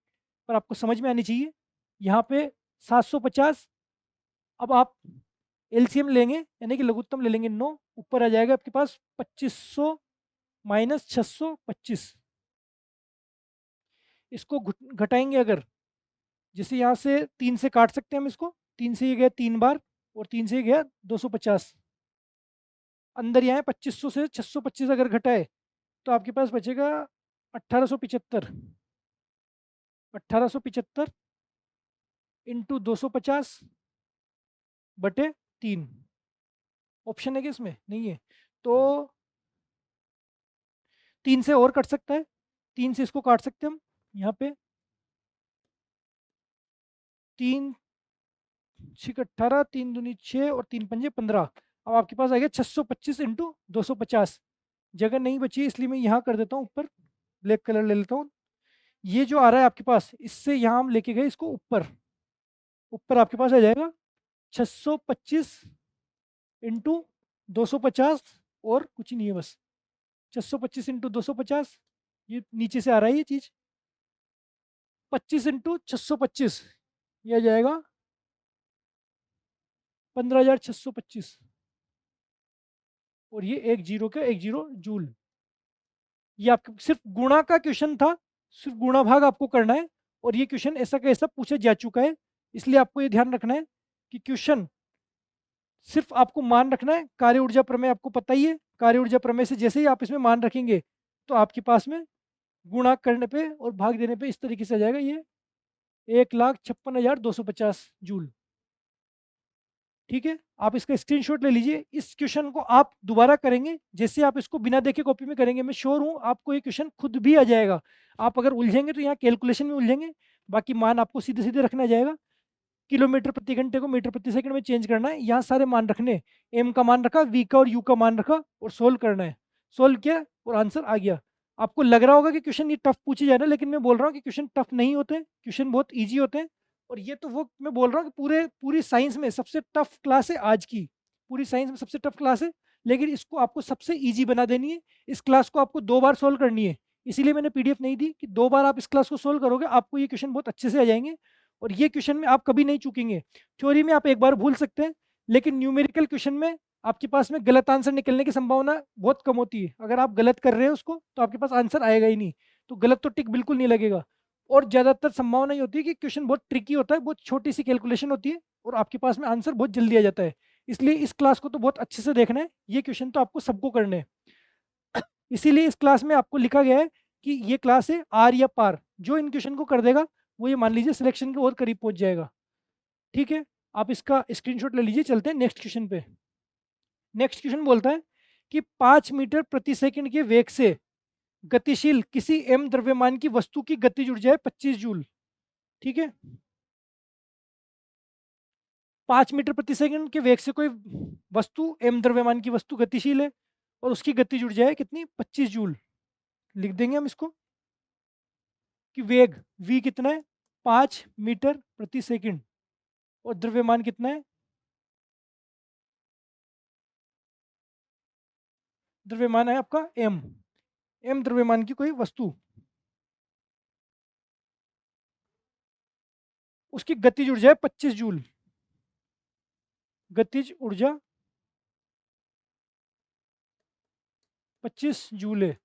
पर आपको समझ में आनी चाहिए। यहाँ पे 750, अब आप एलसीएम लेंगे यानी कि लघुत्तम ले लेंगे 9, ऊपर आ जाएगा आपके पास 2500 - 625। इसको घटाएंगे अगर, जैसे यहाँ से 3 से काट सकते हैं हम इसको, 3 से ये गया 3 बार और 3 से ये गया 250, अंदर यहाँ 2500 से 625 अगर घटाए तो आपके पास बचेगा 1875, 1875 इंटू 250/3। ऑप्शन है कि इसमें नहीं है, तो 3 से और कट सकता है, 3 से इसको काट सकते हैं हम यहाँ पे, 3 6 18, 3 दूनी 6 और 3 पंजे 15। अब आपके पास आ गया 625 इंटू 250। जगह नहीं बची इसलिए मैं यहाँ कर देता हूँ ऊपर, ब्लैक कलर ले लेता हूँ। ये जो आ रहा है आपके पास, इससे यहाँ हम लेके गए इसको ऊपर, ऊपर आपके पास आ जाएगा 625 इंटू 250 और कुछ नहीं है बस 625 इंटू 250, ये नीचे से आ रहा है ये चीज़ 25 इंटू 625, ये आ जाएगा 15,625 और ये 1 0 का 1 0 जूल। ये आपके सिर्फ गुणा का क्वेश्चन था, सिर्फ गुणा भाग आपको करना है और ये क्वेश्चन ऐसा का ऐसा पूछा जा चुका है। इसलिए आपको ये ध्यान रखना है कि क्वेश्चन सिर्फ आपको मान रखना है, कार्य ऊर्जा प्रमेय आपको पता ही है, कार्य ऊर्जा प्रमेय से जैसे ही आप इसमें मान रखेंगे तो आपके पास में गुणा करने पे और भाग देने पे इस तरीके से आ जाएगा, ये 1,56,250 जूल। ठीक है, आप इसका स्क्रीनशॉट ले लीजिए। इस क्वेश्चन को आप दोबारा करेंगे, जैसे आप इसको बिना देखे कॉपी में करेंगे, मैं श्योर हूँ आपको ये क्वेश्चन खुद भी आ जाएगा। आप अगर उलझेंगे तो यहाँ कैलकुलेशन में उलझेंगे, बाकी मान आपको सीधे सीधे रखना जाएगा। किलोमीटर प्रति घंटे को मीटर प्रति सेकंड में चेंज करना है, यहाँ सारे मान रखने, एम का मान रखा, वी का और यू का मान रखा और सोल्व करना है। सोल्व किया और आंसर आ गया। आपको लग रहा होगा कि क्वेश्चन ये टफ पूछे जा रहे हैं, लेकिन मैं बोल रहा हूँ कि क्वेश्चन टफ नहीं होते, क्वेश्चन बहुत ईजी होते हैं। और ये तो वो मैं बोल रहा हूँ कि पूरी साइंस में सबसे टफ क्लास है आज की, पूरी साइंस में सबसे टफ क्लास है, लेकिन इसको आपको सबसे ईजी बना देनी है। इस क्लास को आपको 2 बार सोल्व करनी है, इसीलिए मैंने पीडीएफ नहीं दी कि 2 बार आप इस क्लास को सोल्व करोगे आपको ये क्वेश्चन बहुत अच्छे से आ जाएंगे और ये क्वेश्चन में आप कभी नहीं चूकेंगे। थ्योरी में आप एक बार भूल सकते हैं, लेकिन न्यूमेरिकल क्वेश्चन में आपके पास में गलत आंसर निकलने की संभावना बहुत कम होती है। अगर आप गलत कर रहे हैं उसको तो आपके पास आंसर आएगा ही नहीं, तो गलत तो टिक बिल्कुल नहीं लगेगा। और ज़्यादातर संभावना ये होती है कि क्वेश्चन बहुत ट्रिकी होता है, बहुत छोटी सी कैलकुलेशन होती है और आपके पास में आंसर बहुत जल्दी आ जाता है। इसलिए इस क्लास को तो बहुत अच्छे से देखना है, ये क्वेश्चन तो आपको सबको करने हैं। इसीलिए इस क्लास में आपको लिखा गया है कि ये क्लास है आर या पार। जो इन क्वेश्चन को कर देगा वो ये मान लीजिए सिलेक्शन के और करीब पहुंच जाएगा। ठीक है, आप इसका स्क्रीनशॉट ले लीजिए। चलते हैं नेक्स्ट क्वेश्चन पे। नेक्स्ट क्वेश्चन बोलता है कि 5 मीटर प्रति सेकंड के वेग से गतिशील किसी m द्रव्यमान की वस्तु की गतिज ऊर्जा है 25 जूल। ठीक है, 5 मीटर प्रति सेकंड के वेग से कोई वस्तु m द्रव्यमान की वस्तु गतिशील है और उसकी गतिज ऊर्जा है कितनी, 25 जूल। लिख देंगे हम इसको कि वेग v कितना है, 5 मीटर प्रति सेकंड, और द्रव्यमान कितना है, द्रव्यमान है आपका m। m द्रव्यमान की कोई वस्तु, उसकी गतिज ऊर्जा है 25 जूल। गतिज ऊर्जा 25 जूल है।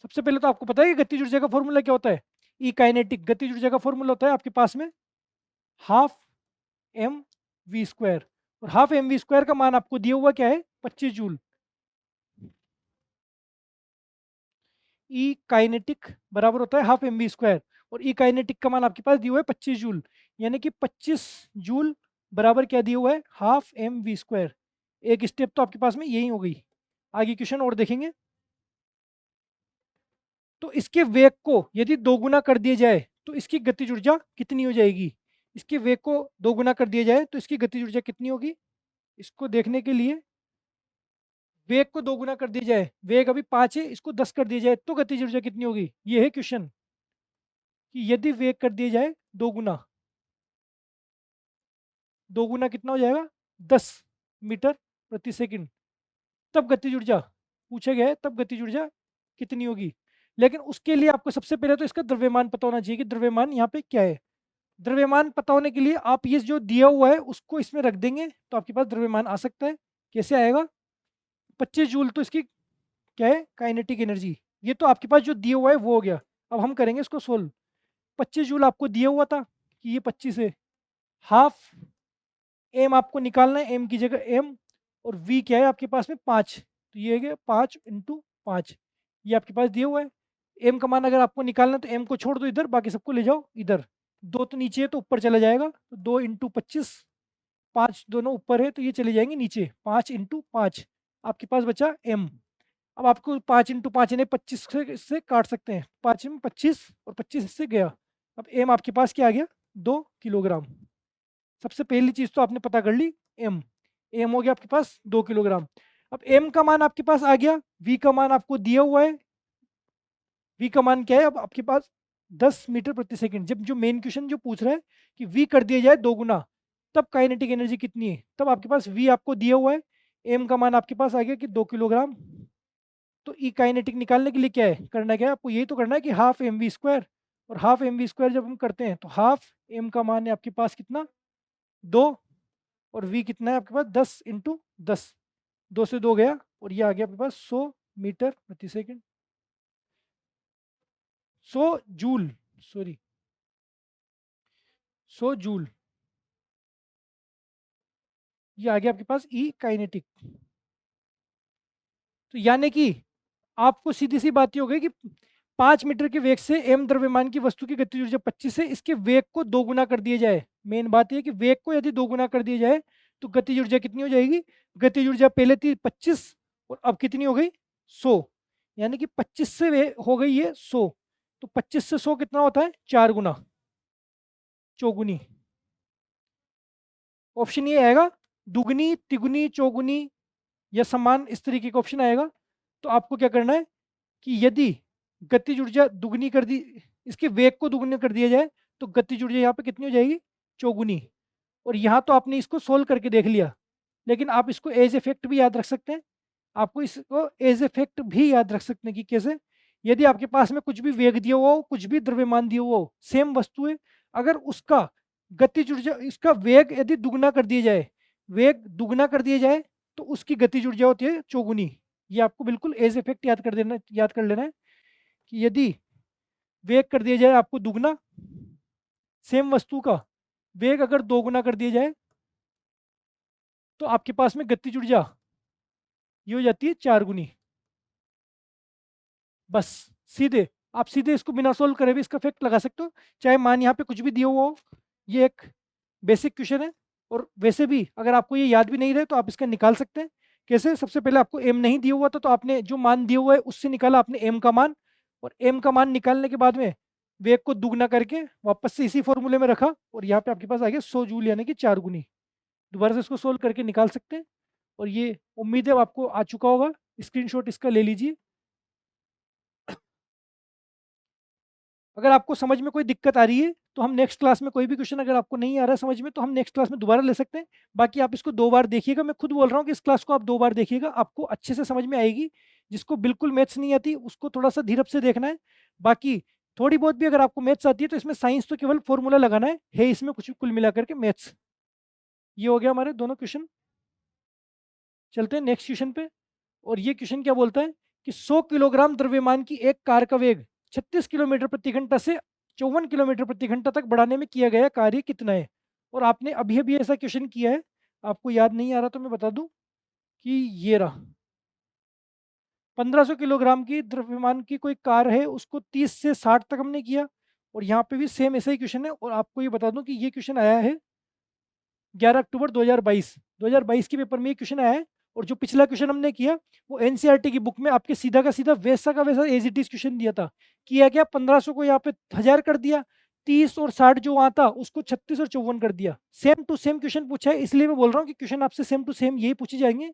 सबसे पहले तो आपको पता है कि गतिज ऊर्जा का फॉर्मूला क्या होता है। ई काइनेटिक गतिज ऊर्जा का फॉर्मूला होता है आपके पास में हाफ एम वी स्क्वायर, और हाफ एम वी स्क्वायर का मान आपको दिया हुआ क्या है, 25 जूल। ई काइनेटिक बराबर होता है हाफ एम वी स्क्वायर, और ई काइनेटिक का मान आपके पास दिया हुआ है 25 जूल, यानी कि 25 जूल बराबर क्या दिया हुआ है, हाफ एम वी स्क्वायर। एक स्टेप तो आपके पास में यही हो गई। आगे क्वेश्चन और देखेंगे। तो इसके वेग को यदि दोगुना कर दिया जाए तो इसकी गतिज ऊर्जा कितनी हो जाएगी। इसके वेग को दोगुना कर दिया जाए तो इसकी गतिज ऊर्जा कितनी होगी। इसको देखने के लिए वेग को दोगुना कर दिया जाए, वेग अभी 5 है, इसको 10 कर दिया जाए तो गतिज ऊर्जा कितनी होगी। ये है क्वेश्चन कि यदि वेग कर दिया जाए दोगुना, दोगुना कितना हो जाएगा, 10 मीटर प्रति सेकंड, तब गतिज ऊर्जा पूछा गया है, तब गतिज ऊर्जा कितनी होगी। लेकिन उसके लिए आपको सबसे पहले तो इसका द्रव्यमान पता होना चाहिए कि द्रव्यमान यहाँ पे क्या है। द्रव्यमान पता होने के लिए आप ये जो दिया हुआ है उसको इसमें रख देंगे तो आपके पास द्रव्यमान आ सकता है। कैसे आएगा, 25 जूल तो इसकी क्या है, काइनेटिक एनर्जी। ये तो आपके पास जो दिया हुआ है वो हो गया। अब हम करेंगे इसको सोल्व। 25 जूल आपको दिया हुआ था कि ये 25 है, हाफ एम आपको निकालना है, एम की जगह एम, और वी क्या है आपके पास में 5, तो ये है 5 इंटू 5, ये आपके पास दिया हुआ है। एम का मान अगर आपको निकालना है तो एम को छोड़ दो इधर, बाकी सबको ले जाओ इधर। दो तो नीचे है तो ऊपर चला जाएगा, तो 2 इंटू 25, 5 दोनों ऊपर है तो ये चले जाएंगे नीचे, 5 इंटू 5 आपके पास बचा एम। अब आपको 5 इंटू 5 यानी 25 से काट सकते हैं, 5 में 25 और 25 इससे गया। अब एम आपके पास क्या आ गया, 2 किलोग्राम। सबसे पहली चीज़ तो आपने पता कर ली, एम। एम हो गया आपके पास 2 किलोग्राम। अब एम का मान आपके पास आ गया, वी का मान आपको दिया हुआ है। वी का मान क्या है अब आपके पास, 10 मीटर प्रति सेकंड। जब जो मेन क्वेश्चन जो पूछ रहा है कि वी कर दिया जाए दोगुना तब काइनेटिक एनर्जी कितनी है, तब आपके पास वी आपको दिया हुआ है। एम का मान आपके पास आ गया कि 2 किलोग्राम। तो ई काइनेटिक निकालने के लिए क्या है करना, क्या है आपको, यही तो करना है कि हाफ एम वी स्क्वायर, और हाफ एम वी स्क्वायर जब हम करते हैं तो हाफ एम का मान है आपके पास कितना, 2, और वी कितना है आपके पास 10 इंटू 10, 2 से 2 गया और ये आ गया आपके पास 100 मीटर प्रति सेकंड, 100 जूल, सॉरी 100 जूल। ये आ गया आपके पास ई काइनेटिक। तो यानी कि आपको सीधी सी बात ये हो गई कि 5 मीटर के वेग से एम द्रव्यमान की वस्तु की गतिज ऊर्जा 25 है, इसके वेग को दोगुना कर दिया जाए। मेन बात यह कि वेग को यदि दोगुना कर दिया जाए तो गतिज ऊर्जा कितनी हो जाएगी। गतिज ऊर्जा पहले थी 25 और अब कितनी हो गई, 100। यानी कि 25 से हो गई है 100, तो 25 से 100 कितना होता है, 4 गुना, चौगुनी। ऑप्शन ये आएगा, दुगनी तिगुनी चौगुनी या समान, इस तरीके का ऑप्शन आएगा। तो आपको क्या करना है कि यदि गतिज ऊर्जा दुगनी कर दी, इसके वेग को दुगनी कर दिया जाए तो गतिज ऊर्जा यहाँ पे कितनी हो जाएगी, चौगुनी। और यहाँ तो आपने इसको सोल्व करके देख लिया, लेकिन आप इसको एज इफेक्ट भी याद रख सकते हैं। आपको इसको एज इफेक्ट भी याद रख सकते हैं कि कैसे, यदि आपके पास में कुछ भी वेग दिया हुआ हो, कुछ भी द्रव्यमान दिया हुआ हो, सेम वस्तु है, अगर उसका गतिज ऊर्जा, इसका वेग यदि दुगना कर दिया जाए, वेग दुगना कर दिया जाए तो उसकी गतिज ऊर्जा होती है चौगुनी। ये आपको बिल्कुल एज इफेक्ट याद कर देना, याद कर लेना है कि यदि वेग कर दिया जाए आपको दुगना, सेम वस्तु का वेग अगर दोगुना कर दिया जाए तो आपके पास में गतिज ऊर्जा ये हो जाती है 4 गुनी। बस सीधे आप सीधे इसको बिना सोल्व करे भी इसका फैक्ट लगा सकते हो, चाहे मान यहाँ पे कुछ भी दिया हुआ हो। ये एक बेसिक क्वेश्चन है, और वैसे भी अगर आपको ये याद भी नहीं रहे तो आप इसका निकाल सकते हैं। कैसे? सबसे पहले आपको एम नहीं दिया हुआ था, तो आपने जो मान दिया हुआ है उससे निकाला आपने एम का मान, और एम का मान निकालने के बाद में वेग को दुगना करके वापस से इसी फॉर्मूले में रखा, और यहाँ पे आपके पास आ गया 100 जूल यानी कि 4 गुनी। दोबारा से इसको सोल्व करके निकाल सकते हैं, और ये उम्मीद है आपको आ चुका होगा। स्क्रीनशॉट इसका ले लीजिए। अगर आपको समझ में कोई दिक्कत आ रही है तो हम नेक्स्ट क्लास में, कोई भी क्वेश्चन अगर आपको नहीं आ रहा है समझ में, तो हम नेक्स्ट क्लास में दोबारा ले सकते हैं। बाकी आप इसको 2 बार देखिएगा, मैं खुद बोल रहा हूँ कि इस क्लास को आप 2 बार देखिएगा, आपको अच्छे से समझ में आएगी। जिसको बिल्कुल मैथ्स नहीं आती उसको थोड़ा सा धीरज से देखना है। बाकी थोड़ी बहुत भी अगर आपको मैथ्स आती है तो इसमें साइंस तो केवल फॉर्मूला लगाना है इसमें कुछ कुल मिलाकर के मैथ्स। ये हो गया हमारे दोनों क्वेश्चन। चलते हैं नेक्स्ट क्वेश्चन पे। और ये क्वेश्चन क्या बोलता है कि 100 किलोग्राम द्रव्यमान की एक कार का वेग 36 किलोमीटर प्रति घंटा से 54 किलोमीटर प्रति घंटा तक बढ़ाने में किया गया कार्य कितना है। और आपने अभी अभी ऐसा क्वेश्चन किया है, आपको याद नहीं आ रहा तो मैं बता दूं कि ये रहा। 1500 किलोग्राम की द्रव्यमान की कोई कार है, उसको 30 से 60 तक हमने किया। और यहाँ पे भी सेम ऐसा ही क्वेश्चन है, और आपको ये बता दूं कि ये क्वेश्चन आया है 11 अक्टूबर 2022। 2022 के पेपर में ये क्वेश्चन आया है। और जो पिछला क्वेश्चन हमने किया वो एनसीईआरटी की बुक में आपके सीधा का सीधा वैसा का वैसा एज इट इज क्वेश्चन दिया था। किया क्या, 1500 को यहाँ पे 1000 कर दिया, 30 और 60 जो वहाँ था उसको 36 और 54 कर दिया। सेम टू सेम क्वेश्चन पूछा है, इसलिए मैं बोल रहा हूँ कि क्वेश्चन आपसे सेम टू सेम यही पूछे जाएंगे,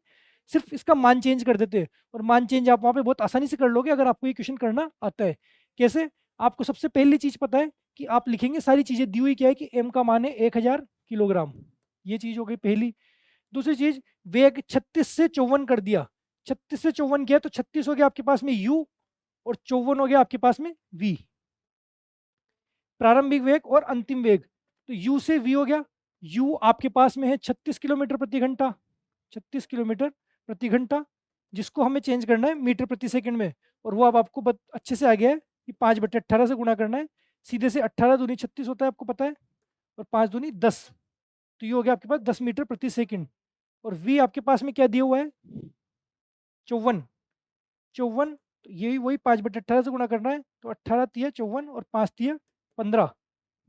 सिर्फ इसका मान चेंज कर देते हैं। और मान चेंज आप वहाँ पे बहुत आसानी से कर लोगे अगर आपको ये क्वेश्चन करना आता है। कैसे? आपको सबसे पहली चीज पता है कि आप लिखेंगे, सारी चीजें दी हुई क्या है कि एम का मान है 1000 किलोग्राम। ये चीज हो गई पहली। दूसरी चीज, वेग 36 से 54 कर दिया। 36 से 54 किया तो 36 हो गया आपके पास में u, और 54 हो गया आपके पास में v। प्रारंभिक वेग और अंतिम वेग, तो u से v हो गया। u आपके पास में है 36 किलोमीटर प्रति घंटा, 36 किलोमीटर प्रति घंटा, जिसको हमें चेंज करना है मीटर प्रति सेकंड में। और वो अब आपको अच्छे से आ गया है कि 5/18 से गुणा करना है। सीधे से 18 दूनी 36 होता है, आपको पता है, और 5 दूनी 10, तो ये हो गया आपके पास 10 मीटर प्रति सेकंड। और v आपके पास में क्या दिया हुआ है, 54। 54, तो यही वही 5/18 से गुणा करना है, तो 18 तिया 54 और 5 तिया 15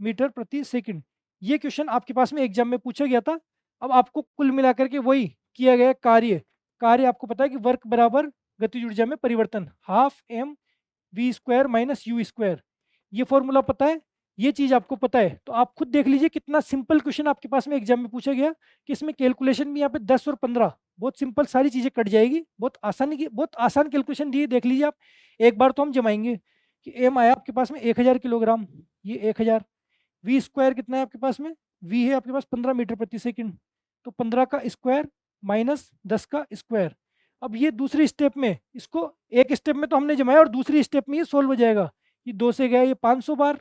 मीटर प्रति सेकंड। ये क्वेश्चन आपके पास में एग्जाम में पूछा गया था। अब आपको कुल मिलाकर के वही किया गया कार्य। कार्य आपको पता है कि वर्क बराबर गतिज ऊर्जा में परिवर्तन, half M V square minus U square. ये फॉर्मूला पता है, ये चीज आपको पता है, तो आप खुद देख लीजिए कितना सिंपल क्वेश्चन आपके पास में एग्जाम में पूछा गया कि इसमें कैलकुलेशन भी यहाँ पे 10 और 15 बहुत सिंपल, सारी चीजें कट जाएगी। बहुत आसानी की, बहुत आसान कैलकुलेशन दिए, देख लीजिए आप। एक बार तो हम जमाएंगे कि एम आया आपके पास में 1000 किलोग्राम, ये 1000। वी स्क्वायर कितना है आपके पास में, वी है आपके पास 15 मीटर प्रति सेकंड, तो 15 का स्क्वायर माइनस 10 का स्क्वायर। अब ये दूसरी स्टेप में, इसको एक स्टेप में तो हमने जमाया और दूसरी स्टेप में ये सोल्व हो जाएगा। ये 2 से गया ये 500 बार,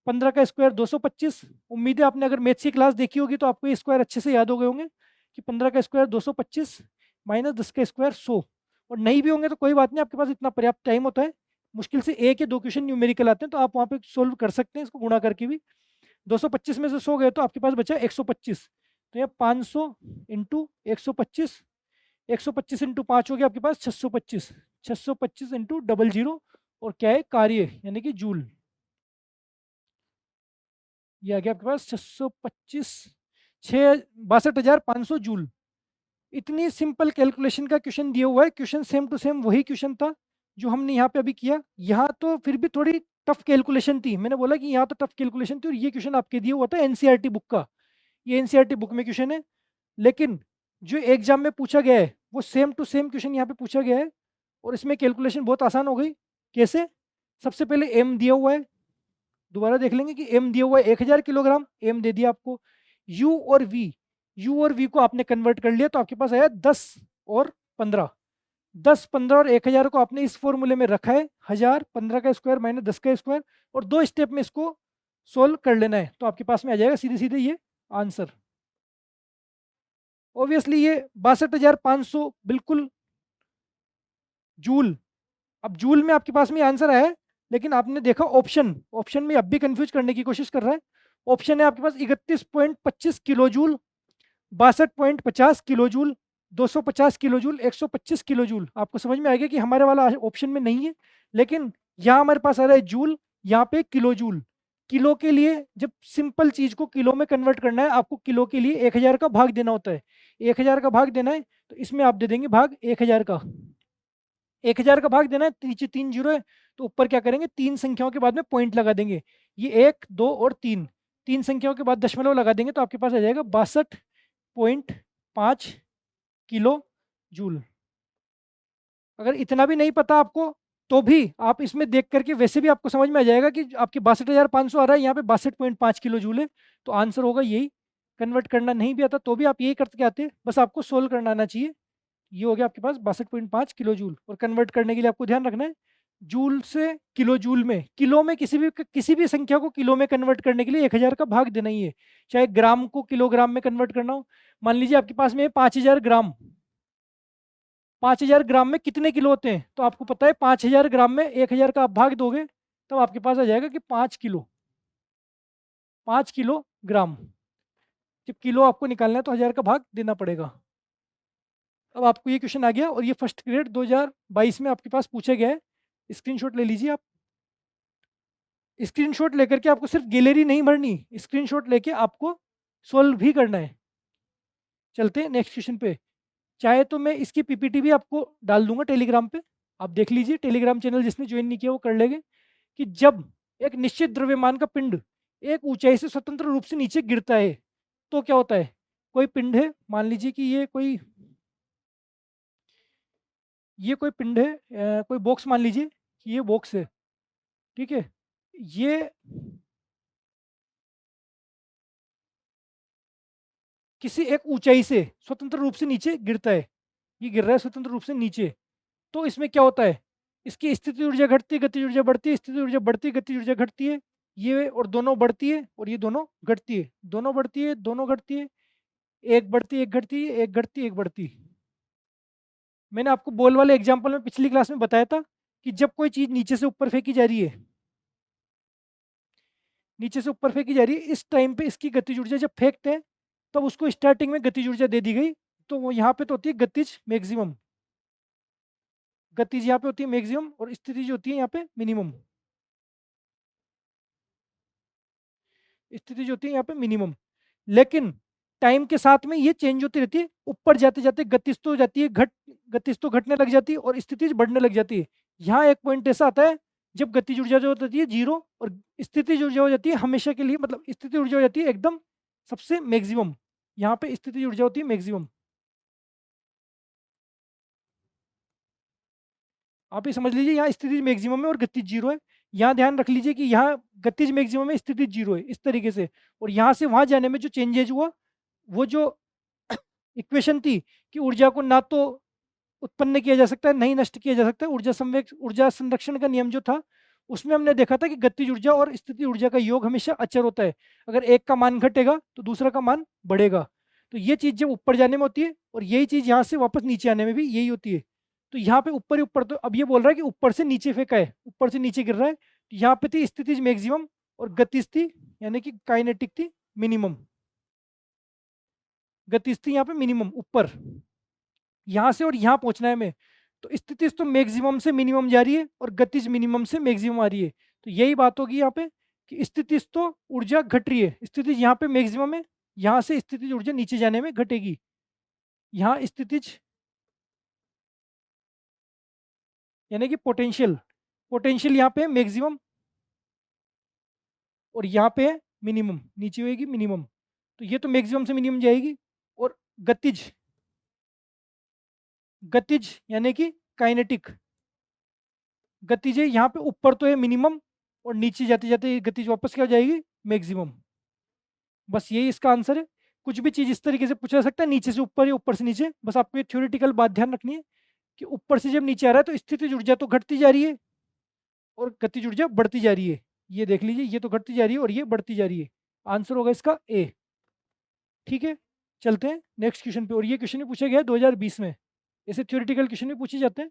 15 का स्क्वायर 225। उम्मीद है आपने अगर मैथ्स की क्लास देखी होगी तो आपको ये स्क्वायर अच्छे से याद हो गए होंगे कि 15 का स्क्वायर 225 माइनस 10 का स्क्वायर 100। और नहीं भी होंगे तो कोई बात नहीं, आपके पास इतना पर्याप्त टाइम होता है। मुश्किल से 1 या 2 क्वेश्चन न्यूमेरिकल आते हैं तो आप वहाँ पे सोल्व कर सकते हैं इसको गुणा करके भी। 225 में से 100 गए तो आपके पास बचा 125, तो यह 500 इंटू 125, 125 इंटू 5 हो गया आपके पास 625, 625 इंटू 00, और क्या है कार्य यानी कि जूल। ये आ गया आपके पास 625, 62,500 जूल। इतनी सिंपल कैलकुलेशन का क्वेश्चन दिया हुआ है। क्वेश्चन सेम टू सेम वही क्वेश्चन था जो हमने यहाँ पे अभी किया। यहाँ तो फिर भी थोड़ी टफ कैलकुलेशन थी, मैंने बोला कि यहाँ तो टफ कैलकुलेशन थी, और ये क्वेश्चन आपके दिया हुआ था एनसीईआरटी बुक का। ये एनसीईआरटी बुक में क्वेश्चन है, लेकिन जो एग्जाम में पूछा गया है वो सेम टू सेम क्वेश्चन यहाँ पे पूछा गया है। और इसमें कैलकुलेशन बहुत आसान हो गई। कैसे? सबसे पहले एम दिया हुआ है, दोबारा देख लेंगे कि एम दिया हुआ है 1000 किलोग्राम, एम दे दिया आपको। यू और वी, यू और वी को आपने कन्वर्ट कर लिया तो आपके पास आया 10 और 15। 10, 15 और 1000 को आपने इस फॉर्मूले में रखा है, 1000, 15 का स्क्वायर माइनस 10 का स्क्वायर, और 2 स्टेप में इसको सोल्व कर लेना है, तो आपके पास में आ जाएगा सीधे सीधे ये आंसर। ऑब्वियसली ये 62,500 बिल्कुल जूल। अब जूल में आपके पास में आंसर आया है, लेकिन आपने देखा ऑप्शन, ऑप्शन में अब भी कंफ्यूज करने की कोशिश कर रहा है। ऑप्शन है आपके पास 31.25 kilo joule, 62.50 kilo joule, 250 kilo joule, 125 kilo joule. आपको समझ में आएगा कि हमारे वाला ऑप्शन में नहीं है, लेकिन यहाँ हमारे पास आ रहा है जूल, यहाँ पे किलो जूल। किलो के लिए जब सिंपल चीज को किलो में कन्वर्ट करना है, आपको किलो के लिए 1000 का भाग देना होता है। 1000 का भाग देना है तो इसमें आप दे देंगे भाग 1000 का। 1000 का भाग देना है, नीचे 3 जीरो है, तो ऊपर क्या करेंगे, 3 संख्याओं के बाद में पॉइंट लगा देंगे। ये 1 2 और 3, 3 संख्याओं के बाद दशमलव लगा देंगे, तो आपके पास आ जाएगा 62.5 किलो जूल। अगर इतना भी नहीं पता आपको, तो भी आप इसमें देख करके वैसे भी आपको समझ में आ जाएगा कि आपके 62,500 आ रहा है, यहाँ पे 62.5 किलो जूल है, तो आंसर होगा यही। कन्वर्ट करना नहीं भी आता तो भी आप यही करके आते, बस आपको सोल्व करना आना चाहिए। ये हो गया आपके पास 62.5 किलो जूल। और कन्वर्ट करने के लिए आपको ध्यान रखना है, जूल से किलो जूल में, किलो में किसी भी संख्या को किलो में कन्वर्ट करने के लिए 1000 का भाग देना ही है। चाहे ग्राम को किलोग्राम में कन्वर्ट करना हो, मान लीजिए आपके पास में 5000 ग्राम, 5000 ग्राम में कितने किलो होते हैं, तो आपको पता है 5000 ग्राम में 1000 का आप भाग दोगे, तो आपके पास आ जाएगा कि 5 किलो, 5 किलो ग्राम। जब किलो आपको निकालना है तो 1000 का भाग देना पड़ेगा। अब आपको ये क्वेश्चन आ गया, और ये फर्स्ट ग्रेड 2022 में आपके पास पूछा गया है। स्क्रीनशॉट ले लीजिए आप। स्क्रीनशॉट लेकर के आपको सिर्फ गैलरी नहीं भरनी, स्क्रीनशॉट लेके आपको सोल्व भी करना है। चलते हैं नेक्स्ट क्वेश्चन पे। चाहे तो मैं इसकी पीपीटी भी आपको डाल दूंगा टेलीग्राम पे, आप देख लीजिए। टेलीग्राम चैनल जिसने ज्वाइन नहीं किया वो कर लेंगे। कि जब एक निश्चित द्रव्यमान का पिंड एक ऊंचाई से स्वतंत्र रूप से नीचे गिरता है तो क्या होता है। कोई पिंड है, मान लीजिए कि ये कोई पिंड है, कोई बॉक्स मान लीजिए कि ये बॉक्स है, ठीक है। ये किसी एक ऊंचाई से स्वतंत्र रूप से नीचे गिरता है, ये गिर रहा है स्वतंत्र रूप से नीचे, तो इसमें क्या होता है, इसकी स्थिति ऊर्जा घटती है, गतिज ऊर्जा बढ़ती है, स्थिति ऊर्जा बढ़ती है, गतिज ऊर्जा घटती है। ये और दोनों बढ़ती है और ये दोनों घटती है, दोनों बढ़ती है, दोनों घटती है, एक बढ़ती है, एक घटती है, एक घटती है, एक बढ़ती है। मैंने आपको बॉल वाले एग्जाम्पल में पिछली क्लास में बताया था कि जब कोई चीज नीचे से ऊपर फेंकी जा रही है, नीचे से ऊपर फेंकी जा रही है, इस टाइम पे इसकी गतिज ऊर्जा जब फेंकते हैं तब उसको स्टार्टिंग में गतिज ऊर्जा दे दी गई, तो वो यहाँ पे तो होती है गतिज मैक्सिमम, गतिज यहाँ पे होती है मैक्सिमम, और स्थिति जो होती है यहाँ पे मिनिमम, स्थिति जो होती है यहाँ पे मिनिमम। लेकिन टाइम के साथ में ये चेंज होती रहती है, ऊपर जाते जाते गतिज तो हो जाती है, गतिज तो घटने लग जाती है और स्थिति बढ़ने लग जाती है। यहाँ एक पॉइंट ऐसा आता है जब गतिज ऊर्जा जो होती है जीरो, और स्थिति ऊर्जा हो जाती है हमेशा के लिए, मतलब स्थिति ऊर्जा हो जाती है एकदम सबसे मैक्सिमम। यहाँ पे स्थिति ऊर्जा होती है मैक्सिमम। आप ये समझ लीजिए, यहाँ स्थिति मैक्सिमम है और गतिज जीरो है। यहाँ ध्यान रख लीजिए कि यहाँ गतिज मैक्सिमम है, स्थिति जीरो है, इस तरीके से। और यहाँ से वहां जाने में जो चेंजेज हुआ, वो जो इक्वेशन थी कि ऊर्जा को ना तो उत्पन्न किया जा सकता है, नहीं नष्ट किया जा सकता है, ऊर्जा संरक्षण का नियम जो था, उसमें हमने देखा था कि गतिज ऊर्जा और स्थिति ऊर्जा का योग हमेशा अचर होता है। अगर एक का मान घटेगा तो दूसरा का मान बढ़ेगा। तो ये चीज जब ऊपर जाने में होती है, और यही चीज यहाँ से वापस नीचे आने में भी यही होती है। तो यहाँ पे ऊपर ही ऊपर, तो अब ये बोल रहा है कि ऊपर से नीचे फेंका है, ऊपर से नीचे गिर रहा है, तो यहाँ पे थी स्थिति मैक्सिमम और गतिज थी, यानी कि काइनेटिक थी मिनिमम। गतिज थी यहाँ पे मिनिमम ऊपर, यहाँ से और यहाँ पहुँचना है हमें। तो स्थितिज तो मैक्सिमम से मिनिमम जा रही है और गतिज मिनिमम से मैक्सिमम आ रही है। तो यही बात होगी यहाँ पे कि स्थितिज तो ऊर्जा घट रही है, स्थितिज यहाँ पे मैक्सिमम है, यहाँ से स्थितिज ऊर्जा नीचे जाने में घटेगी। यहाँ स्थितिज यानी कि पोटेंशियल, पोटेंशियल यहाँ पे मैक्सिमम और यहाँ पे मिनिमम, नीचे होगी मिनिमम। तो ये तो मैक्सिमम से मिनिमम जाएगी। और गतिज, गतिज यानी कि काइनेटिक, गतिज है यहाँ पे ऊपर तो है मिनिमम, और नीचे जाते जाते गतिज वापस क्या हो जाएगी, मैक्सिमम। बस यही इसका आंसर है। कुछ भी चीज इस तरीके से पूछा जा सकता है, नीचे से ऊपर या ऊपर से नीचे। बस आपको ये थ्योरेटिकल बात ध्यान रखनी है कि ऊपर से जब नीचे आ रहा है तो स्थितिज ऊर्जा तो घटती जा रही है और गतिज ऊर्जा बढ़ती जा रही है। ये देख लीजिए, ये तो घटती जा रही है और ये बढ़ती जा रही है। आंसर होगा इसका ए। ठीक है, चलते हैं नेक्स्ट क्वेश्चन पे। और ये क्वेश्चन भी पूछा गया है 2020 में, ऐसे थ्योरेटिकल क्वेश्चन भी पूछे जाते हैं।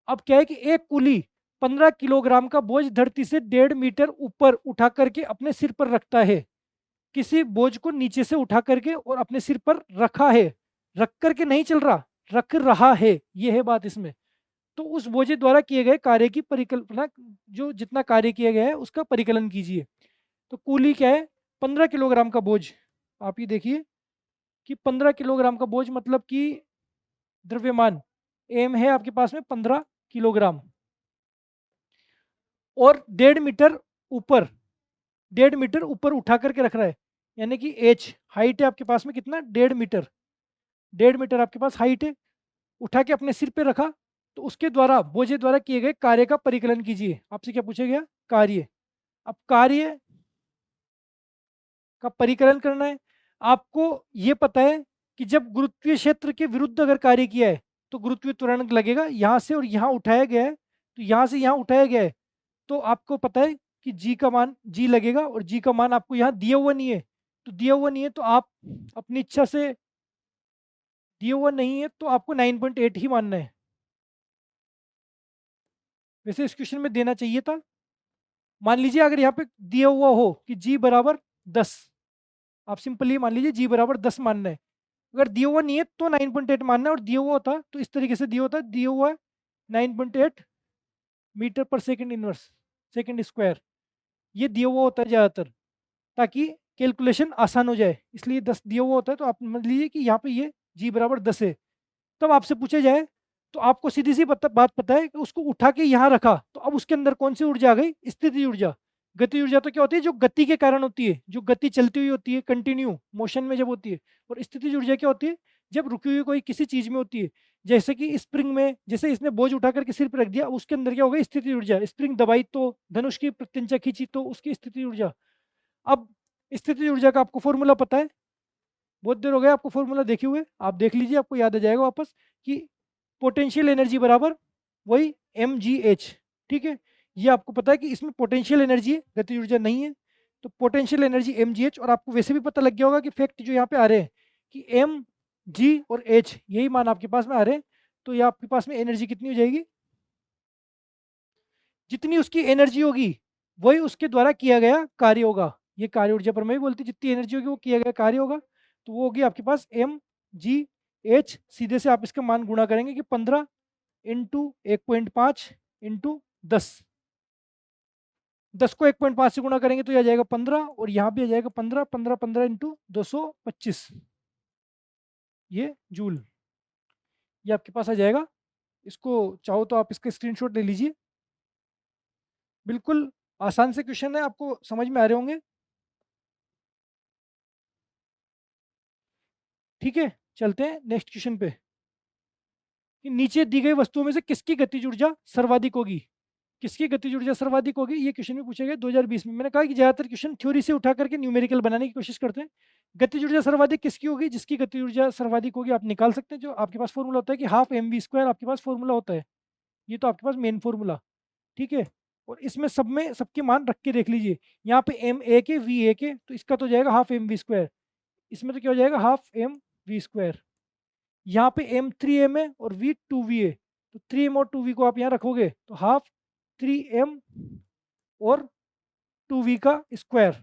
अब क्या है कि एक कुली 15 किलोग्राम का बोझ धरती से 1.5 मीटर ऊपर उठा करके अपने सिर पर रखता है। किसी बोझ को नीचे से उठा करके और अपने सिर पर रखा है, रख करके नहीं चल रहा, रख रहा है, ये है बात इसमें। तो उस बोझ द्वारा किए गए कार्य की परिकल्पना, जो जितना कार्य किया गया है उसका परिकलन कीजिए। तो कूली क्या है, 15 किलोग्राम का बोझ। आप ये देखिए कि 15 किलोग्राम का बोझ मतलब कि द्रव्यमान एम है आपके पास में 15 किलोग्राम, और 1.5 मीटर ऊपर, 1.5 मीटर ऊपर उठा करके रख रहा है, यानी कि एच हाइट है आपके पास में कितना, 1.5 मीटर, 1.5 मीटर आपके पास हाइट है, उठा के अपने सिर पे रखा। तो उसके द्वारा, बोझे द्वारा किए गए कार्य का परिकलन कीजिए। आपसे क्या पूछा गया, कार्य। अब कार्य का परिकलन करना है। आपको ये पता है कि जब गुरुत्वीय क्षेत्र के विरुद्ध अगर कार्य किया है तो गुरुत्वीय त्वरण लगेगा यहाँ से, और यहाँ उठाया गया है तो यहाँ से यहाँ उठाया गया है, तो आपको पता है कि जी का मान जी लगेगा, और जी का मान आपको यहाँ दिया हुआ नहीं है। तो दिया हुआ नहीं है तो आप अपनी इच्छा से, दिया हुआ नहीं है तो आपको 9.8 ही मानना है। वैसे इस क्वेश्चन में देना चाहिए था। मान लीजिए अगर यहाँ पे दिया हुआ हो कि जी बराबर 10, आप सिंपली मान लीजिए जी बराबर 10 मानना है। अगर दिया हुआ नहीं है तो 9.8 मानना है, और दिया हुआ होता तो इस तरीके से दिया होता, दिया हुआ है 9.8 मीटर पर सेकंड इनवर्स, सेकंड स्क्वायर, ये दिया हुआ होता है ज़्यादातर, ताकि कैलकुलेशन आसान हो जाए, इसलिए 10 दिया हुआ होता है। तो आप मान लीजिए कि यहाँ पे ये जी बराबर 10 है। तब आपसे पूछा जाए तो आपको सीधी सी बात पता है कि उसको उठा के यहाँ रखा, तो अब उसके अंदर कौन सी ऊर्जा आ गई, स्थिति ऊर्जा। गति ऊर्जा तो क्या होती है, जो गति के कारण होती है, जो गति चलती हुई होती है कंटिन्यू मोशन में जब होती है। और स्थिति ऊर्जा क्या होती है, जब रुकी हुई कोई किसी चीज में होती है। जैसे कि स्प्रिंग में, जैसे इसने बोझ उठा करके सिर पर रख दिया, उसके अंदर क्या होगा, स्थिति ऊर्जा। स्प्रिंग दबाई तो धनुष की प्रत्यंचा खींची तो उसकी स्थिति ऊर्जा। अब स्थिति ऊर्जा का आपको फॉर्मूला पता है, बहुत देर हो गया आपको फॉर्मूला देखे हुए, आप देख लीजिए, आपको याद आ जाएगा वापस कि पोटेंशियल एनर्जी बराबर वही mgh। ठीक है, ये आपको पता है कि इसमें पोटेंशियल एनर्जी है, गति ऊर्जा नहीं है। तो पोटेंशियल एनर्जी mgh, और आपको वैसे भी पता लग गया होगा कि फैक्ट जो यहाँ पे आ रहे हैं कि m g और h यही मान आपके पास में आ रहे हैं। तो ये आपके पास में एनर्जी कितनी हो जाएगी, जितनी उसकी एनर्जी होगी वही उसके द्वारा किया गया कार्य होगा। ये कार्य ऊर्जा पर मैं भी बोलती, जितनी एनर्जी होगी वो किया गया कार्य होगा। तो वो होगी आपके पास mgh, सीधे से आप इसका मान गुणा करेंगे कि 15 इंटू 1.5 इंटू 10, 10 को 1.5 से गुणा करेंगे तो यह आ जाएगा 15, और यहाँ भी आ जाएगा 15, 15 15 इंटू 225, ये जूल, ये आपके पास आ जाएगा। इसको चाहो तो आप इसका स्क्रीनशॉट ले लीजिए। बिल्कुल आसान से क्वेश्चन है, आपको समझ में आ रहे होंगे। ठीक है, चलते हैं नेक्स्ट क्वेश्चन पे कि नीचे दी गई वस्तुओं में से किसकी गतिज ऊर्जा सर्वाधिक होगी। किसकी गतिज ऊर्जा सर्वाधिक होगी, ये क्वेश्चन में पूछा गया 2020 में। मैंने कहा कि ज्यादातर क्वेश्चन थ्योरी से उठा करके न्यूमेरिकल बनाने की कोशिश करते हैं। गतिज ऊर्जा सर्वाधिक किसकी होगी, जिसकी गतिज ऊर्जा सर्वाधिक होगी आप निकाल सकते हैं। जो आपके पास फॉर्मूला होता है कि हाफ mv² आपके पास फॉर्मूला होता है, ये तो आपके पास मेन फॉर्मूला। ठीक है, और इसमें सब में सबके मान रख के देख लीजिए। यहाँ पे एम ए के वी ए के, तो इसका तो जाएगा हाफ mv², इसमें तो क्या हो जाएगा हाफ mv²। यहाँ पे एम 3m है और वी 2v है, तो 3m और 2v को आप यहाँ रखोगे तो हाफ 3m और 2v का स्क्वायर।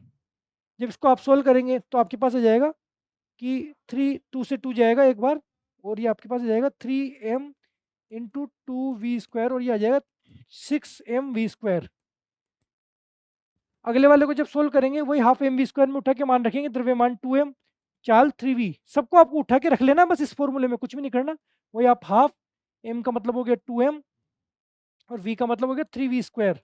जब इसको आप सोल्व करेंगे तो आपके पास आ जाएगा कि 3 2 से 2 जाएगा एक बार, और ये आपके पास आ जाएगा 3m इंटू 2v², और ये आ जाएगा 6mv²। अगले वाले को जब सोल्व करेंगे वही हाफ mv² में उठा के मान रखेंगे, द्रव्यमान 2m, चाल 3v, सबको आपको उठा के रख लेना बस, इस फॉर्मूले में कुछ भी नहीं करना। वही आप हाफ m का मतलब हो गया 2m, और v का मतलब हो गया 3v²,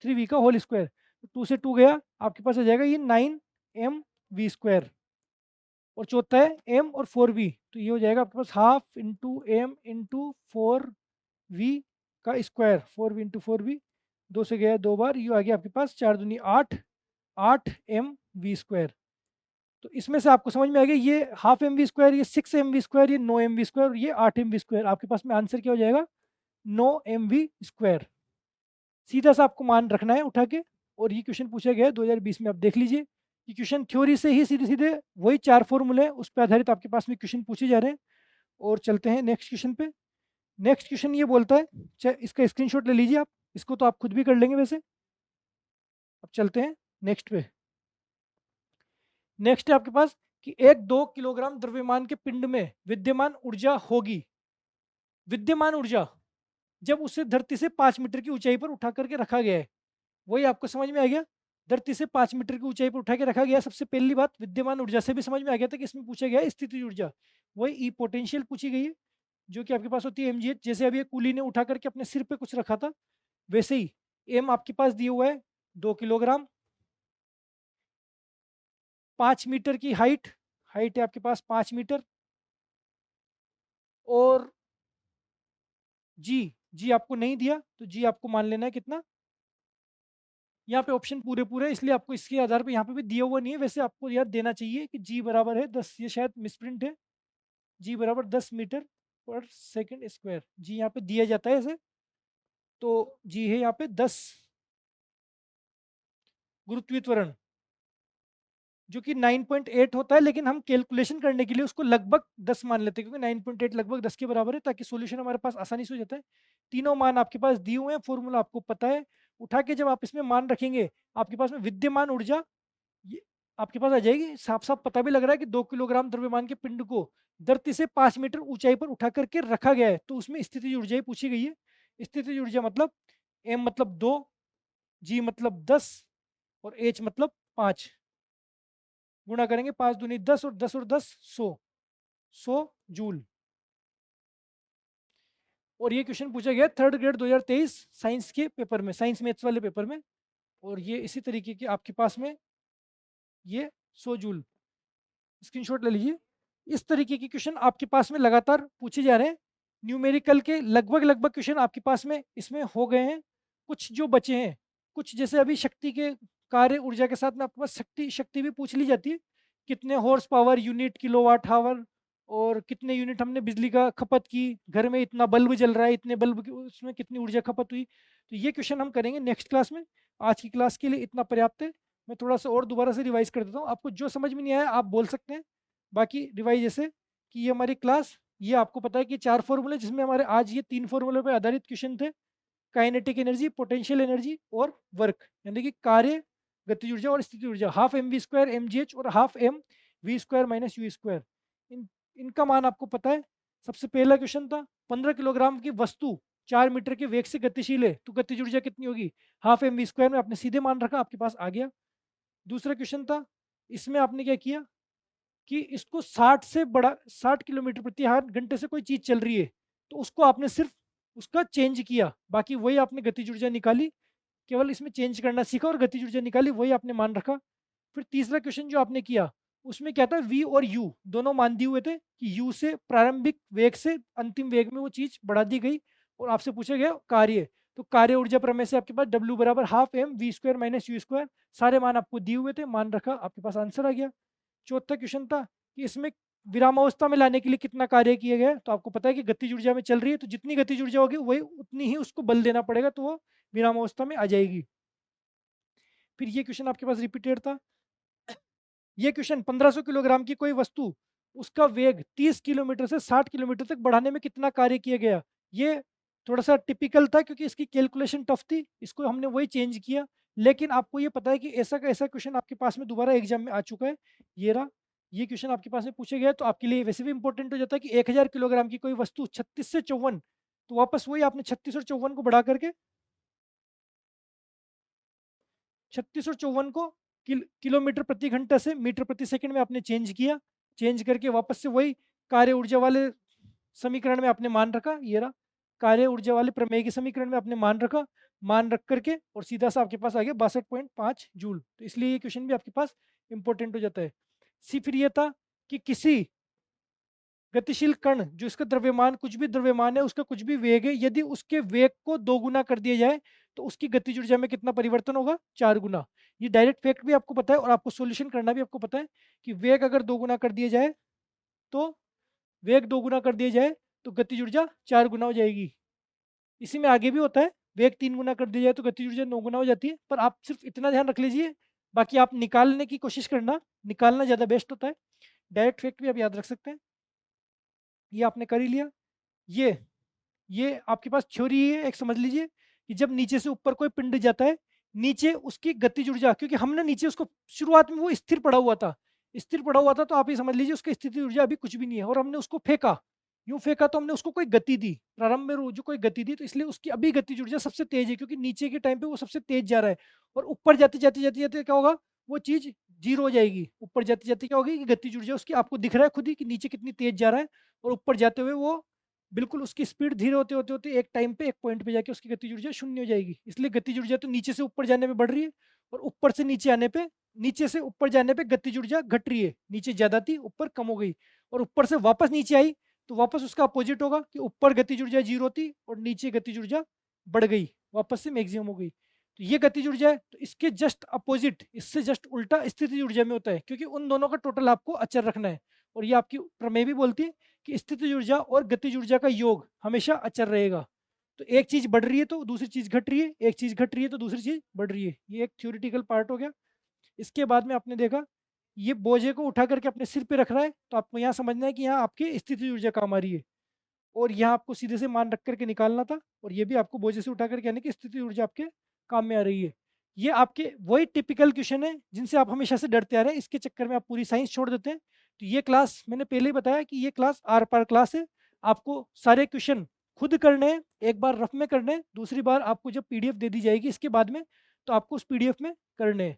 3v का होल स्क्वायर। 2 से 2 गया, आपके पास आ जाएगा ये 9mv², और चौथा है m और 4v, तो ये हो जाएगा आपके पास half into M into 4v का स्क्वायर, 4v इंटू 4v, 2 से गया 2 बार, ये आ गया आपके पास 4 दूनी 8, 8mv²। तो इसमें से आपको समझ में आ गया ये हाफ mv², ये 6mv², ये 9mv², और ये 8mv²। आपके पास में आंसर क्या हो जाएगा, 9mv²। सीधा सा आपको मान रखना है उठा के, और ये क्वेश्चन पूछा गया है 2020 में। आप देख लीजिए ये क्वेश्चन थ्योरी से ही सीधे सीधे वही 4 फॉर्मूले उस पर आधारित आपके पास में क्वेश्चन पूछे जा रहे हैं। और चलते हैं नेक्स्ट क्वेश्चन पे। नेक्स्ट क्वेश्चन ये बोलता है, चाहे इसका स्क्रीनशॉट ले लीजिए आप, इसको तो आप खुद भी कर लेंगे वैसे। अब चलते हैं नेक्स्ट पे। नेक्स्ट है आपके पास कि 1-2 किलोग्राम द्रव्यमान के पिंड में विद्यमान ऊर्जा होगी। विद्यमान ऊर्जा जब उसे धरती से 5 मीटर की ऊंचाई पर उठा करके रखा गया है, वही आपको समझ में आ गया। धरती से 5 मीटर की ऊंचाई पर उठा के रखा गया। सबसे पहली बात विद्यमान ऊर्जा से भी समझ में आ गया था कि इसमें पूछा गया है स्थितिज ऊर्जा। वही ई पोटेंशियल पूछी गई है, जो कि आपके पास होती है mgh। जैसे अभी कूली ने उठा करके अपने सिर पे कुछ रखा था, वैसे ही एम आपके पास दिया हुआ है 2 किलोग्राम, 5 मीटर की हाइट, हाइट है आपके पास 5 मीटर, और जी, जी आपको नहीं दिया तो जी आपको मान लेना है कितना। यहाँ पे ऑप्शन पूरे पूरे, इसलिए आपको इसके आधार पे यहाँ पे भी दिया हुआ नहीं है। वैसे आपको याद देना चाहिए कि जी बराबर है 10, ये शायद मिसप्रिंट है। जी बराबर 10 मीटर पर सेकंड स्क्वायर, जी यहाँ पे दिया जाता है ऐसे। तो जी है यहाँ पे 10 गुरुत्वीय त्वरण, जो कि 9.8 होता है, लेकिन हम कैलकुलेशन करने के लिए उसको लगभग 10 मान लेते हैं, क्योंकि 9.8 लगभग 10 के बराबर है, ताकि सॉल्यूशन हमारे पास आसानी से हो जाता है। तीनों मान आपके पास दिए हुए हैं, फॉर्मूला आपको पता है। उठा के जब आप इसमें मान रखेंगे, आपके पास में विद्यमान ऊर्जा ये आपके पास आ जाएगी। साफ साफ पता भी लग रहा है कि 2 किलोग्राम द्रव्यमान के पिंड को धरती से 5 मीटर ऊंचाई पर उठा करके रखा गया है, तो उसमें स्थितिज ऊर्जा ही पूछी गई है। स्थितिज ऊर्जा मतलब एम मतलब 2, जी मतलब 10, और एच मतलब 5। गुणा करेंगे 5 दूनी 10, और 10 और 10 100, 100 जूल। और ये क्वेश्चन पूछा गया थर्ड ग्रेड 2023 साइंस के पेपर में, साइंस मैथ्स वाले पेपर में। और ये इसी तरीके के आपके पास में ये 100 जूल, स्क्रीनशॉट ले लीजिए। इस तरीके के क्वेश्चन आपके पास में लगातार पूछे जा रहे हैं। न्यूमेरिकल के लगभग लगभग क्वेश्चन आपके पास में इसमें हो गए हैं। कुछ जो बचे हैं, कुछ जैसे अभी शक्ति के कार्य ऊर्जा के साथ में आपके पास शक्ति शक्ति भी पूछ ली जाती है। कितने horse power unit kilowatt hour, और कितने यूनिट हमने बिजली का खपत की, घर में इतना बल्ब जल रहा है, इतने बल्ब उसमें कितनी ऊर्जा खपत हुई। तो ये क्वेश्चन हम करेंगे नेक्स्ट क्लास में। आज की क्लास के लिए इतना पर्याप्त है। मैं थोड़ा सा और दोबारा से रिवाइज कर देता हूँ। आपको जो समझ में नहीं आया आप बोल सकते हैं। बाकी रिवाइज जैसे कि ये हमारी क्लास, ये आपको पता है कि 4 फॉर्मूले, जिसमें हमारे आज ये 3 फॉर्मूले पर आधारित क्वेश्चन थे। काइनेटिक एनर्जी, पोटेंशियल एनर्जी और वर्क, यानी कि कार्य, गतिज ऊर्जा और स्थिति ऊर्जा, half M V square M G H और half M V square minus U square. इनका मान आपको पता है। सबसे पहला क्वेश्चन था 15 किलोग्राम की वस्तु 4 मीटर के वेग से गतिशील है, तो गतिज ऊर्जा कितनी होगी, हाफ एम वी स्क्वायर में आपने सीधे मान रखा, आपके पास आ गया। दूसरा क्वेश्चन था, इसमें आपने क्या किया कि इसको 60 से बड़ा 60 किलोमीटर प्रति घंटे से कोई चीज चल रही है, तो उसको आपने सिर्फ उसका चेंज किया, बाकी वही आपने गतिज ऊर्जा निकाली। केवल इसमें चेंज करना सीखा और गतिज ऊर्जा निकाली, वही आपने मान रखा। फिर तीसरा क्वेश्चन जो आपने किया, उसमें क्या था, v और u दोनों मान दिए हुए थे कि u से प्रारंभिक वेग से अंतिम वेग में वो चीज बढ़ा दी गई, और आपसे पूछा गया कार्य। तो कार्य ऊर्जा प्रमेय से आपके पास w बराबर half M V square minus U square, सारे मान आपको दिए हुए थे, मान रखा, आपके पास आंसर आ गया। चौथा क्वेश्चन था कि इसमें विरामावस्था में लाने के लिए कितना कार्य किया गया, तो आपको पता है कि गतिज ऊर्जा में चल रही है, तो जितनी गतिज ऊर्जा होगी वही उतनी ही उसको बल देना पड़ेगा, तो वो विरामावस्था में आ जाएगी। फिर ये क्वेश्चन आपके पास रिपीटेड था। ये क्वेश्चन 1500 किलोग्राम की कोई वस्तु, उसका वेग 30 किलोमीटर से 60 किलोमीटर तक बढ़ाने में कितना कार्य किया गया। ये थोड़ा सा टिपिकल था, क्योंकि इसकी कैलकुलेशन टफ थी, इसको हमने वही चेंज किया। लेकिन आपको ये पता है कि ऐसा का ऐसा क्वेश्चन आपके पास में दोबारा एग्जाम में आ चुका है। ये रहा, ये क्वेश्चन आपके पास में पूछे गया, तो आपके लिए वैसे भी इंपॉर्टेंट हो जाता है कि 1000 किलोग्राम की कोई वस्तु 36 से 54, तो वापस वही आपने 36 और 54 को बढ़ा करके 36 और 54 को किलोमीटर प्रति घंटा से मीटर प्रति सेकंड में आपने चेंज किया। चेंज करके वापस से वही कार्य ऊर्जा वाले समीकरण में आपने मान रखा। ये रहा, कार्य ऊर्जा वाले प्रमेय के समीकरण में आपने मान रखा, मान रख करके और सीधा सा आपके पास आ गया 62.5 जूल। तो इसलिए ये क्वेश्चन भी आपके पास इंपॉर्टेंट हो जाता है। सी फिर ये था कि किसी गतिशील कण, जो इसका द्रव्यमान, कुछ भी द्रव्यमान है, उसका कुछ भी वेग है, यदि उसके वेग को 2 गुना कर दिया जाए, तो उसकी गतिज ऊर्जा में कितना परिवर्तन होगा, 4 गुना। ये डायरेक्ट फैक्ट भी आपको पता है, और आपको सॉल्यूशन करना भी आपको पता है कि वेग अगर 2 गुना कर दिया जाए, तो वेग 2 गुना कर दिया जाए तो गतिज ऊर्जा 4 गुना हो जाएगी। इसी में आगे भी होता है, वेग 3 गुना कर दिया जाए तो गतिज ऊर्जा 9 गुना हो जाती है। पर आप सिर्फ इतना ध्यान रख लीजिए, बाकी आप निकालने की कोशिश करना, निकालना ज़्यादा बेस्ट होता है। डायरेक्ट फैक्ट भी आप याद रख सकते हैं। ये आपने कर ही लिया। ये आपके पास थ्योरी है, एक समझ लीजिए कि जब नीचे से ऊपर कोई पिंड जाता है, नीचे उसकी गतिज ऊर्जा, क्योंकि हमने नीचे उसको शुरुआत में वो स्थिर पड़ा हुआ था, स्थिर पड़ा हुआ था तो आप ये समझ लीजिए उसकी स्थिति ऊर्जा अभी कुछ भी नहीं है, और हमने उसको फेंका, यूँ फेंका तो हमने उसको कोई गति दी, प्रारंभ में जो कोई गति दी, तो इसलिए उसकी अभी गतिज ऊर्जा सबसे तेज़ है, क्योंकि नीचे के टाइम पे वो सबसे तेज़ जा रहा है, और ऊपर जाते-जाते क्या होगा, वो चीज़ 0 हो जाएगी। ऊपर जाते-जाते क्या होगी कि गतिज ऊर्जा उसकी आपको दिख रहा है खुद ही कि नीचे कितनी तेज़ जा रहा है, और ऊपर जाते हुए वो बिल्कुल उसकी स्पीड धीरे होते-होते एक टाइम पे एक पॉइंट पे जाके उसकी गतिज ऊर्जा शून्य हो जाएगी। इसलिए गतिज ऊर्जा तो नीचे से ऊपर जाने में बढ़ रही है, और ऊपर से नीचे आने पे, नीचे से ऊपर जाने पे गतिज ऊर्जा घट रही है। नीचे ज़्यादा थी, ऊपर कम हो गई, और ऊपर से वापस नीचे आई तो वापस उसका अपोजिट होगा कि ऊपर गतिज ऊर्जा 0 थी और नीचे गतिज ऊर्जा बढ़ गई, वापस से मैक्सिमम हो गई। तो ये गतिज ऊर्जा है, तो इसके जस्ट अपोजिट, इससे जस्ट उल्टा स्थितिज ऊर्जा में होता है, क्योंकि उन दोनों का टोटल आपको अचर रखना है। और ये आपकी प्रमेय भी बोलती है कि स्थितिज ऊर्जा और गतिज ऊर्जा का योग हमेशा अचर रहेगा। तो एक चीज़ बढ़ रही है तो दूसरी चीज़ घट रही है, एक चीज़ घट रही है तो दूसरी चीज़ बढ़ रही है। ये एक थ्योरेटिकल पार्ट हो गया। इसके बाद में आपने देखा, ये बोझे को उठा करके अपने सिर पे रख रहा है, तो आपको यहाँ समझना है कि यहाँ आपकी स्थितिज ऊर्जा काम आ रही है, और यहाँ आपको सीधे से मान रख करके निकालना था, और ये भी आपको बोझे से उठा करके यानी कि स्थिति ऊर्जा आपके काम में आ रही है। ये आपके वही टिपिकल क्वेश्चन है जिनसे आप हमेशा से डरते आ रहे हैं, इसके चक्कर में आप पूरी साइंस छोड़ देते हैं। तो ये क्लास मैंने पहले ही बताया कि ये क्लास आर पार क्लास है। आपको सारे क्वेश्चन खुद करने हैं, एक बार रफ में करने हैं, दूसरी बार आपको जब पीडीएफ दे दी जाएगी इसके बाद में, तो आपको उस पीडीएफ में करने हैं।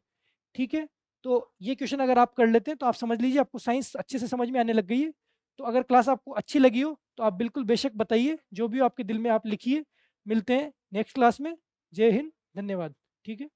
ठीक है? तो ये क्वेश्चन अगर आप कर लेते हैं तो आप समझ लीजिए आपको साइंस अच्छे से समझ में आने लग गई है। तो अगर क्लास आपको अच्छी लगी हो तो आप बिल्कुल बेशक बताइए, जो भी हो आपके दिल में आप लिखिए। मिलते हैं नेक्स्ट क्लास में। जय हिंद, धन्यवाद। ठीक है?